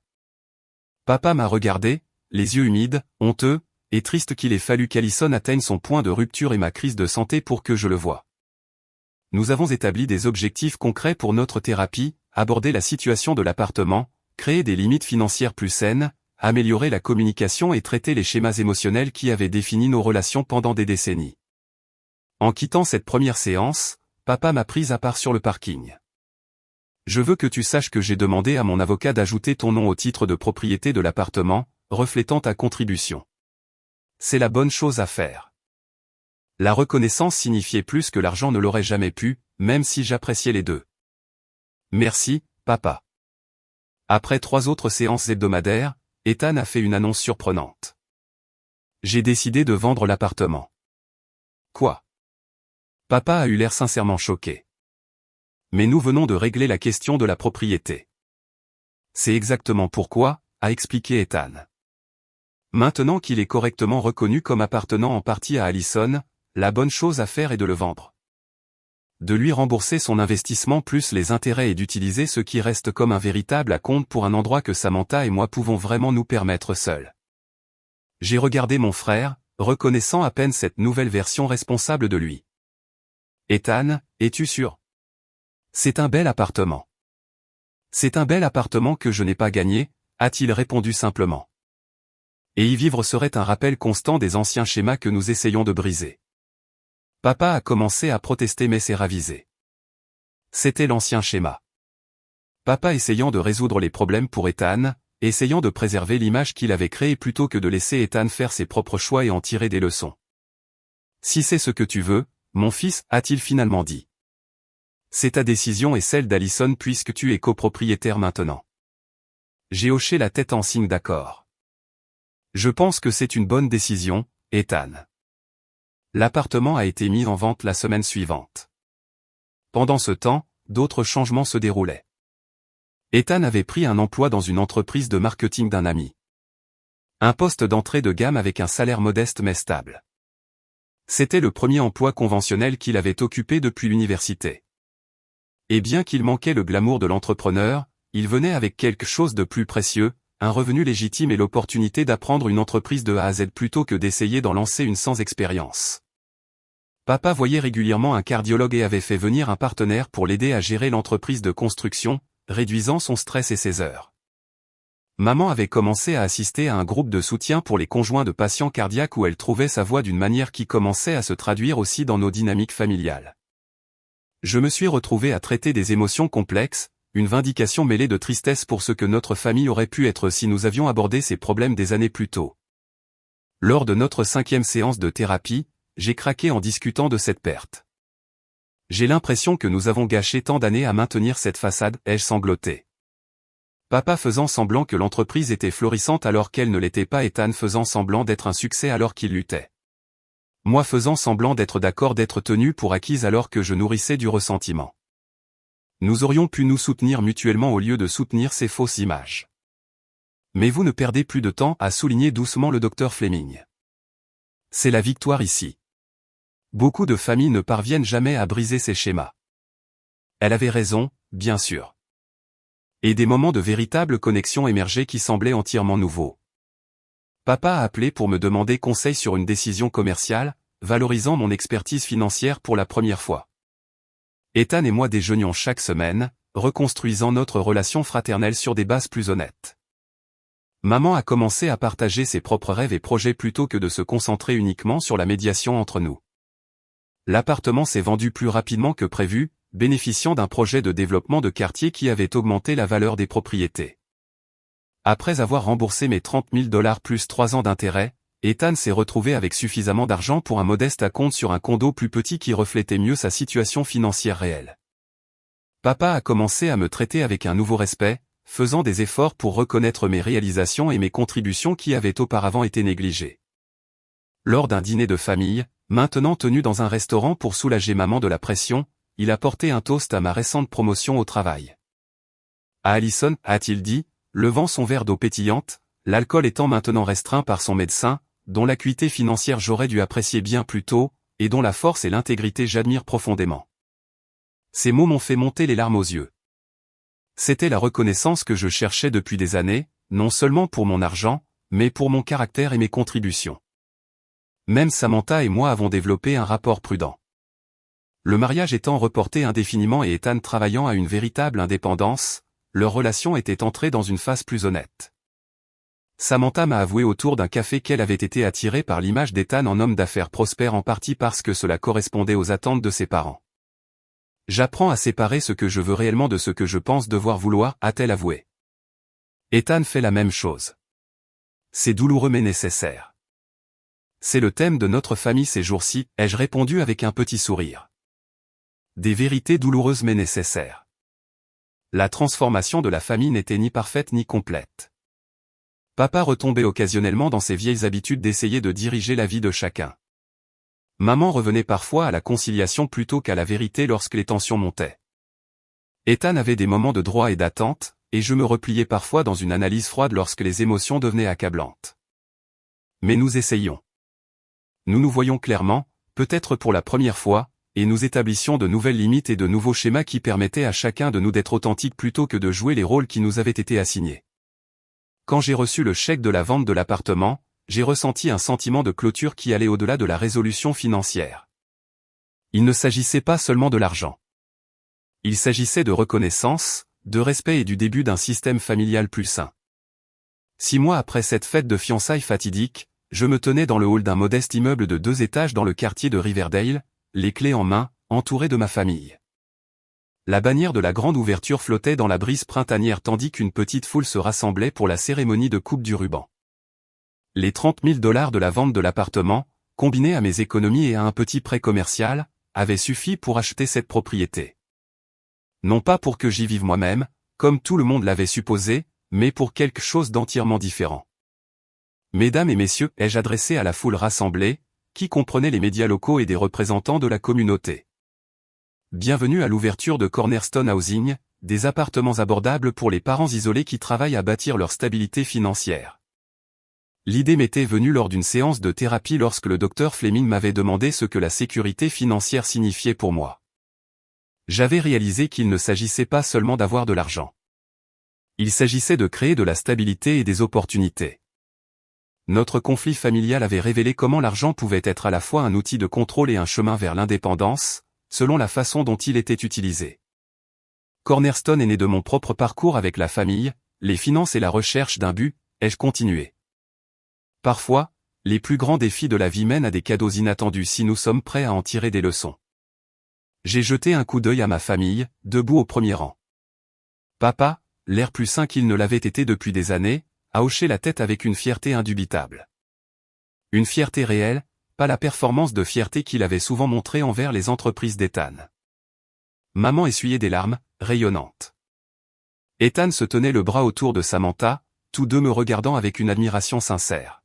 Papa m'a regardé, les yeux humides, honteux, et triste qu'il ait fallu qu'Allison atteigne son point de rupture et ma crise de santé pour que je le voie. Nous avons établi des objectifs concrets pour notre thérapie, aborder la situation de l'appartement, créer des limites financières plus saines, améliorer la communication et traiter les schémas émotionnels qui avaient défini nos relations pendant des décennies. En quittant cette première séance, papa m'a prise à part sur le parking. Je veux que tu saches que j'ai demandé à mon avocat d'ajouter ton nom au titre de propriété de l'appartement, reflétant ta contribution. C'est la bonne chose à faire. La reconnaissance signifiait plus que l'argent ne l'aurait jamais pu, même si j'appréciais les deux. Merci, papa. Après 3 autres séances hebdomadaires, Ethan a fait une annonce surprenante. J'ai décidé de vendre l'appartement. Quoi? Papa a eu l'air sincèrement choqué. Mais nous venons de régler la question de la propriété. C'est exactement pourquoi, a expliqué Ethan. Maintenant qu'il est correctement reconnu comme appartenant en partie à Allison, la bonne chose à faire est de le vendre. De lui rembourser son investissement plus les intérêts et d'utiliser ce qui reste comme un véritable acompte pour un endroit que Samantha et moi pouvons vraiment nous permettre seuls. J'ai regardé mon frère, reconnaissant à peine cette nouvelle version responsable de lui. Ethan, es-tu sûr? C'est un bel appartement. C'est un bel appartement que je n'ai pas gagné, a-t-il répondu simplement. Et y vivre serait un rappel constant des anciens schémas que nous essayons de briser. Papa a commencé à protester mais s'est ravisé. C'était l'ancien schéma. Papa essayant de résoudre les problèmes pour Ethan, essayant de préserver l'image qu'il avait créée plutôt que de laisser Ethan faire ses propres choix et en tirer des leçons. Si c'est ce que tu veux, mon fils, a-t-il finalement dit. C'est ta décision et celle d'Allison puisque tu es copropriétaire maintenant. J'ai hoché la tête en signe d'accord. Je pense que c'est une bonne décision, Ethan. L'appartement a été mis en vente la semaine suivante. Pendant ce temps, d'autres changements se déroulaient. Ethan avait pris un emploi dans une entreprise de marketing d'un ami. Un poste d'entrée de gamme avec un salaire modeste mais stable. C'était le premier emploi conventionnel qu'il avait occupé depuis l'université. Et bien qu'il manquait le glamour de l'entrepreneur, il venait avec quelque chose de plus précieux, un revenu légitime et l'opportunité d'apprendre une entreprise de A à Z plutôt que d'essayer d'en lancer une sans expérience. Papa voyait régulièrement un cardiologue et avait fait venir un partenaire pour l'aider à gérer l'entreprise de construction, réduisant son stress et ses heures. Maman avait commencé à assister à un groupe de soutien pour les conjoints de patients cardiaques où elle trouvait sa voix d'une manière qui commençait à se traduire aussi dans nos dynamiques familiales. Je me suis retrouvé à traiter des émotions complexes, une vindication mêlée de tristesse pour ce que notre famille aurait pu être si nous avions abordé ces problèmes des années plus tôt. Lors de notre 5e séance de thérapie, j'ai craqué en discutant de cette perte. J'ai l'impression que nous avons gâché tant d'années à maintenir cette façade, ai-je sangloté. Papa faisant semblant que l'entreprise était florissante alors qu'elle ne l'était pas, Ethan faisant semblant d'être un succès alors qu'il luttait. Moi faisant semblant d'être d'accord d'être tenu pour acquise alors que je nourrissais du ressentiment. Nous aurions pu nous soutenir mutuellement au lieu de soutenir ces fausses images. Mais vous ne perdez plus de temps, a souligné doucement le docteur Fleming. C'est la victoire ici. Beaucoup de familles ne parviennent jamais à briser ces schémas. Elle avait raison, bien sûr. Et des moments de véritable connexion émergeaient qui semblaient entièrement nouveaux. Papa a appelé pour me demander conseil sur une décision commerciale, valorisant mon expertise financière pour la première fois. Ethan et moi déjeunions chaque semaine, reconstruisant notre relation fraternelle sur des bases plus honnêtes. Maman a commencé à partager ses propres rêves et projets plutôt que de se concentrer uniquement sur la médiation entre nous. L'appartement s'est vendu plus rapidement que prévu, bénéficiant d'un projet de développement de quartier qui avait augmenté la valeur des propriétés. Après avoir remboursé mes 30 000 $ plus 3 ans d'intérêt, Ethan s'est retrouvé avec suffisamment d'argent pour un modeste acompte sur un condo plus petit qui reflétait mieux sa situation financière réelle. Papa a commencé à me traiter avec un nouveau respect, faisant des efforts pour reconnaître mes réalisations et mes contributions qui avaient auparavant été négligées. Lors d'un dîner de famille, maintenant tenu dans un restaurant pour soulager maman de la pression, il a porté un toast à ma récente promotion au travail. À Allison, a-t-il dit, levant son verre d'eau pétillante, l'alcool étant maintenant restreint par son médecin, dont l'acuité financière j'aurais dû apprécier bien plus tôt, et dont la force et l'intégrité j'admire profondément. Ces mots m'ont fait monter les larmes aux yeux. C'était la reconnaissance que je cherchais depuis des années, non seulement pour mon argent, mais pour mon caractère et mes contributions. Même Samantha et moi avons développé un rapport prudent. Le mariage étant reporté indéfiniment et Ethan travaillant à une véritable indépendance, leur relation était entrée dans une phase plus honnête. Samantha m'a avoué autour d'un café qu'elle avait été attirée par l'image d'Ethan en homme d'affaires prospère en partie parce que cela correspondait aux attentes de ses parents. J'apprends à séparer ce que je veux réellement de ce que je pense devoir vouloir, a-t-elle avoué. Ethan fait la même chose. C'est douloureux mais nécessaire. C'est le thème de notre famille ces jours-ci, ai-je répondu avec un petit sourire. Des vérités douloureuses mais nécessaires. La transformation de la famille n'était ni parfaite ni complète. Papa retombait occasionnellement dans ses vieilles habitudes d'essayer de diriger la vie de chacun. Maman revenait parfois à la conciliation plutôt qu'à la vérité lorsque les tensions montaient. Ethan avait des moments de droit et d'attente, et je me repliais parfois dans une analyse froide lorsque les émotions devenaient accablantes. Mais nous essayions. Nous nous voyions clairement, peut-être pour la première fois, et nous établissions de nouvelles limites et de nouveaux schémas qui permettaient à chacun de nous d'être authentique plutôt que de jouer les rôles qui nous avaient été assignés. Quand j'ai reçu le chèque de la vente de l'appartement, j'ai ressenti un sentiment de clôture qui allait au-delà de la résolution financière. Il ne s'agissait pas seulement de l'argent. Il s'agissait de reconnaissance, de respect et du début d'un système familial plus sain. 6 mois après cette fête de fiançailles fatidique, je me tenais dans le hall d'un modeste immeuble de 2 étages dans le quartier de Riverdale, les clés en main, entouré de ma famille. La bannière de la grande ouverture flottait dans la brise printanière tandis qu'une petite foule se rassemblait pour la cérémonie de coupe du ruban. Les 30 000 $ de la vente de l'appartement, combinés à mes économies et à un petit prêt commercial, avaient suffi pour acheter cette propriété. Non pas pour que j'y vive moi-même, comme tout le monde l'avait supposé, mais pour quelque chose d'entièrement différent. Mesdames et messieurs, ai-je adressé à la foule rassemblée, qui comprenait les médias locaux et des représentants de la communauté. Bienvenue à l'ouverture de Cornerstone Housing, des appartements abordables pour les parents isolés qui travaillent à bâtir leur stabilité financière. L'idée m'était venue lors d'une séance de thérapie lorsque le docteur Fleming m'avait demandé ce que la sécurité financière signifiait pour moi. J'avais réalisé qu'il ne s'agissait pas seulement d'avoir de l'argent. Il s'agissait de créer de la stabilité et des opportunités. Notre conflit familial avait révélé comment l'argent pouvait être à la fois un outil de contrôle et un chemin vers l'indépendance, selon la façon dont il était utilisé. Cornerstone est né de mon propre parcours avec la famille, les finances et la recherche d'un but, ai-je continué. Parfois, les plus grands défis de la vie mènent à des cadeaux inattendus si nous sommes prêts à en tirer des leçons. J'ai jeté un coup d'œil à ma famille, debout au premier rang. Papa, l'air plus sain qu'il ne l'avait été depuis des années, a hoché la tête avec une fierté indubitable. Une fierté réelle, pas la performance de fierté qu'il avait souvent montrée envers les entreprises d'Ethan. Maman essuyait des larmes, rayonnantes. Ethan se tenait le bras autour de Samantha, tous deux me regardant avec une admiration sincère.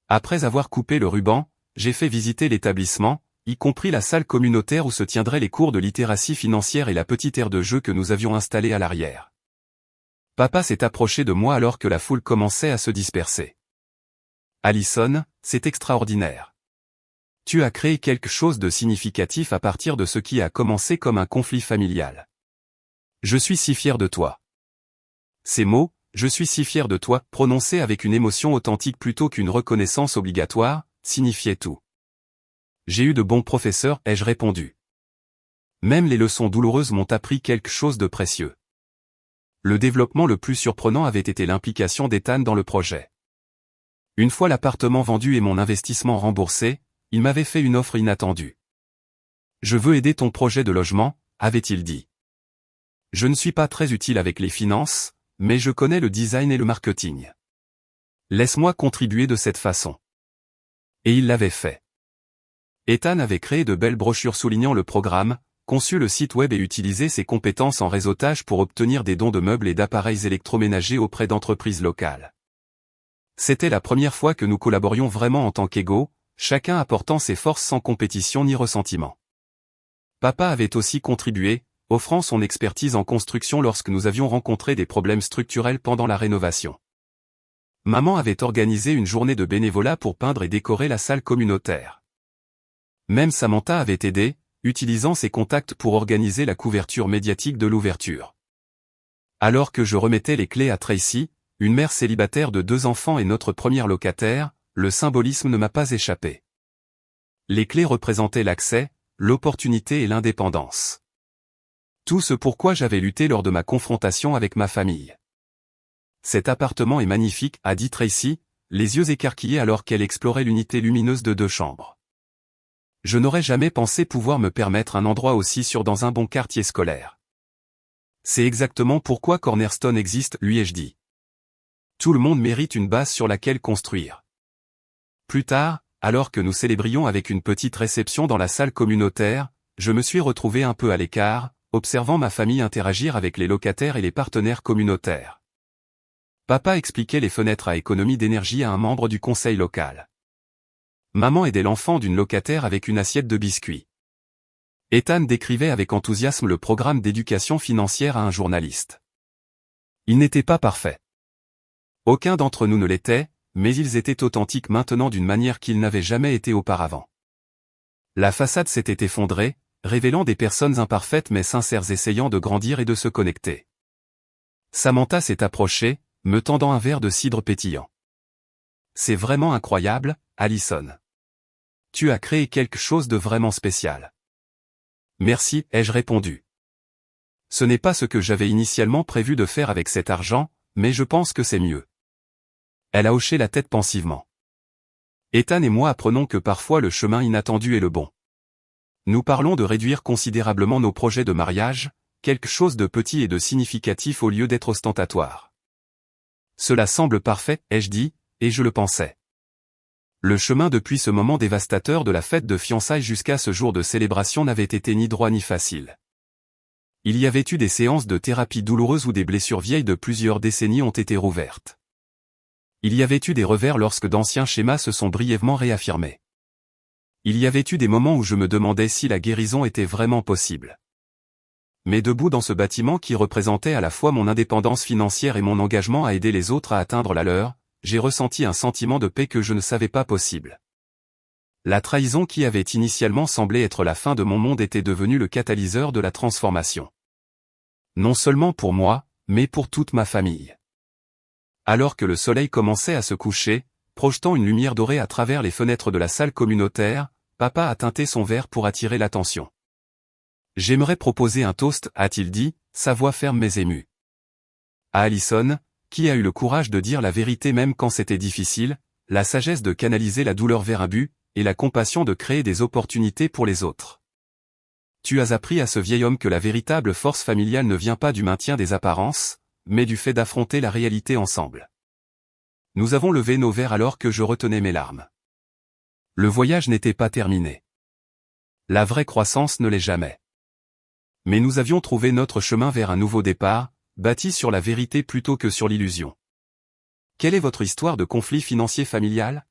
Après avoir coupé le ruban, j'ai fait visiter l'établissement, y compris la salle communautaire où se tiendraient les cours de littératie financière et la petite aire de jeu que nous avions installée à l'arrière. Papa s'est approché de moi alors que la foule commençait à se disperser. Allison, c'est extraordinaire. Tu as créé quelque chose de significatif à partir de ce qui a commencé comme un conflit familial. Je suis si fier de toi. Ces mots, Je suis si fier de toi, prononcé avec une émotion authentique plutôt qu'une reconnaissance obligatoire, signifiait tout. J'ai eu de bons professeurs, ai-je répondu. Même les leçons douloureuses m'ont appris quelque chose de précieux. Le développement le plus surprenant avait été l'implication d'Ethan dans le projet. Une fois l'appartement vendu et mon investissement remboursé, il m'avait fait une offre inattendue. Je veux aider ton projet de logement, avait-il dit. Je ne suis pas très utile avec les finances, mais je connais le design et le marketing. Laisse-moi contribuer de cette façon. Et il l'avait fait. Ethan avait créé de belles brochures soulignant le programme, conçu le site web et utilisé ses compétences en réseautage pour obtenir des dons de meubles et d'appareils électroménagers auprès d'entreprises locales. C'était la première fois que nous collaborions vraiment en tant qu'égaux, chacun apportant ses forces sans compétition ni ressentiment. Papa avait aussi contribué, offrant son expertise en construction lorsque nous avions rencontré des problèmes structurels pendant la rénovation. Maman avait organisé une journée de bénévolat pour peindre et décorer la salle communautaire. Même Samantha avait aidé, utilisant ses contacts pour organiser la couverture médiatique de l'ouverture. Alors que je remettais les clés à Tracy, une mère célibataire de 2 enfants et notre première locataire, le symbolisme ne m'a pas échappé. Les clés représentaient l'accès, l'opportunité et l'indépendance. Tout ce pourquoi j'avais lutté lors de ma confrontation avec ma famille. Cet appartement est magnifique, a dit Tracy, les yeux écarquillés alors qu'elle explorait l'unité lumineuse de 2 chambres. Je n'aurais jamais pensé pouvoir me permettre un endroit aussi sûr dans un bon quartier scolaire. C'est exactement pourquoi Cornerstone existe, lui ai-je dit. Tout le monde mérite une base sur laquelle construire. Plus tard, alors que nous célébrions avec une petite réception dans la salle communautaire, je me suis retrouvé un peu à l'écart, observant ma famille interagir avec les locataires et les partenaires communautaires. Papa expliquait les fenêtres à économie d'énergie à un membre du conseil local. Maman aidait l'enfant d'une locataire avec une assiette de biscuits. Ethan décrivait avec enthousiasme le programme d'éducation financière à un journaliste. Il n'était pas parfait. Aucun d'entre nous ne l'était, mais ils étaient authentiques maintenant d'une manière qu'ils n'avaient jamais été auparavant. La façade s'était effondrée, révélant des personnes imparfaites mais sincères essayant de grandir et de se connecter. Samantha s'est approchée, me tendant un verre de cidre pétillant. C'est vraiment incroyable, Allison. Tu as créé quelque chose de vraiment spécial. Merci, ai-je répondu. Ce n'est pas ce que j'avais initialement prévu de faire avec cet argent, mais je pense que c'est mieux. Elle a hoché la tête pensivement. Ethan et moi apprenons que parfois le chemin inattendu est le bon. Nous parlons de réduire considérablement nos projets de mariage, quelque chose de petit et de significatif au lieu d'être ostentatoire. Cela semble parfait, ai-je dit, et je le pensais. Le chemin depuis ce moment dévastateur de la fête de fiançailles jusqu'à ce jour de célébration n'avait été ni droit ni facile. Il y avait eu des séances de thérapie douloureuses où des blessures vieilles de plusieurs décennies ont été rouvertes. Il y avait eu des revers lorsque d'anciens schémas se sont brièvement réaffirmés. Il y avait eu des moments où je me demandais si la guérison était vraiment possible. Mais debout dans ce bâtiment qui représentait à la fois mon indépendance financière et mon engagement à aider les autres à atteindre la leur, j'ai ressenti un sentiment de paix que je ne savais pas possible. La trahison qui avait initialement semblé être la fin de mon monde était devenue le catalyseur de la transformation. Non seulement pour moi, mais pour toute ma famille. Alors que le soleil commençait à se coucher, projetant une lumière dorée à travers les fenêtres de la salle communautaire, papa a teinté son verre pour attirer l'attention. J'aimerais proposer un toast, a-t-il dit, sa voix ferme mais émue. À Allison, qui a eu le courage de dire la vérité même quand c'était difficile, la sagesse de canaliser la douleur vers un but, et la compassion de créer des opportunités pour les autres. Tu as appris à ce vieil homme que la véritable force familiale ne vient pas du maintien des apparences, mais du fait d'affronter la réalité ensemble. Nous avons levé nos verres alors que je retenais mes larmes. Le voyage n'était pas terminé. La vraie croissance ne l'est jamais. Mais nous avions trouvé notre chemin vers un nouveau départ, bâti sur la vérité plutôt que sur l'illusion. Quelle est votre histoire de conflit financier familial?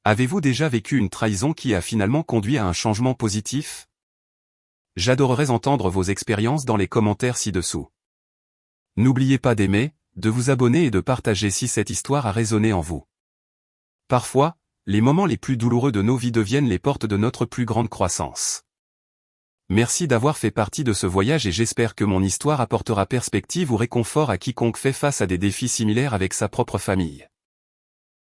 Avez-vous déjà vécu une trahison qui a finalement conduit à un changement positif? J'adorerais entendre vos expériences dans les commentaires ci-dessous. N'oubliez pas d'aimer, de vous abonner et de partager si cette histoire a résonné en vous. Parfois, les moments les plus douloureux de nos vies deviennent les portes de notre plus grande croissance. Merci d'avoir fait partie de ce voyage et j'espère que mon histoire apportera perspective ou réconfort à quiconque fait face à des défis similaires avec sa propre famille.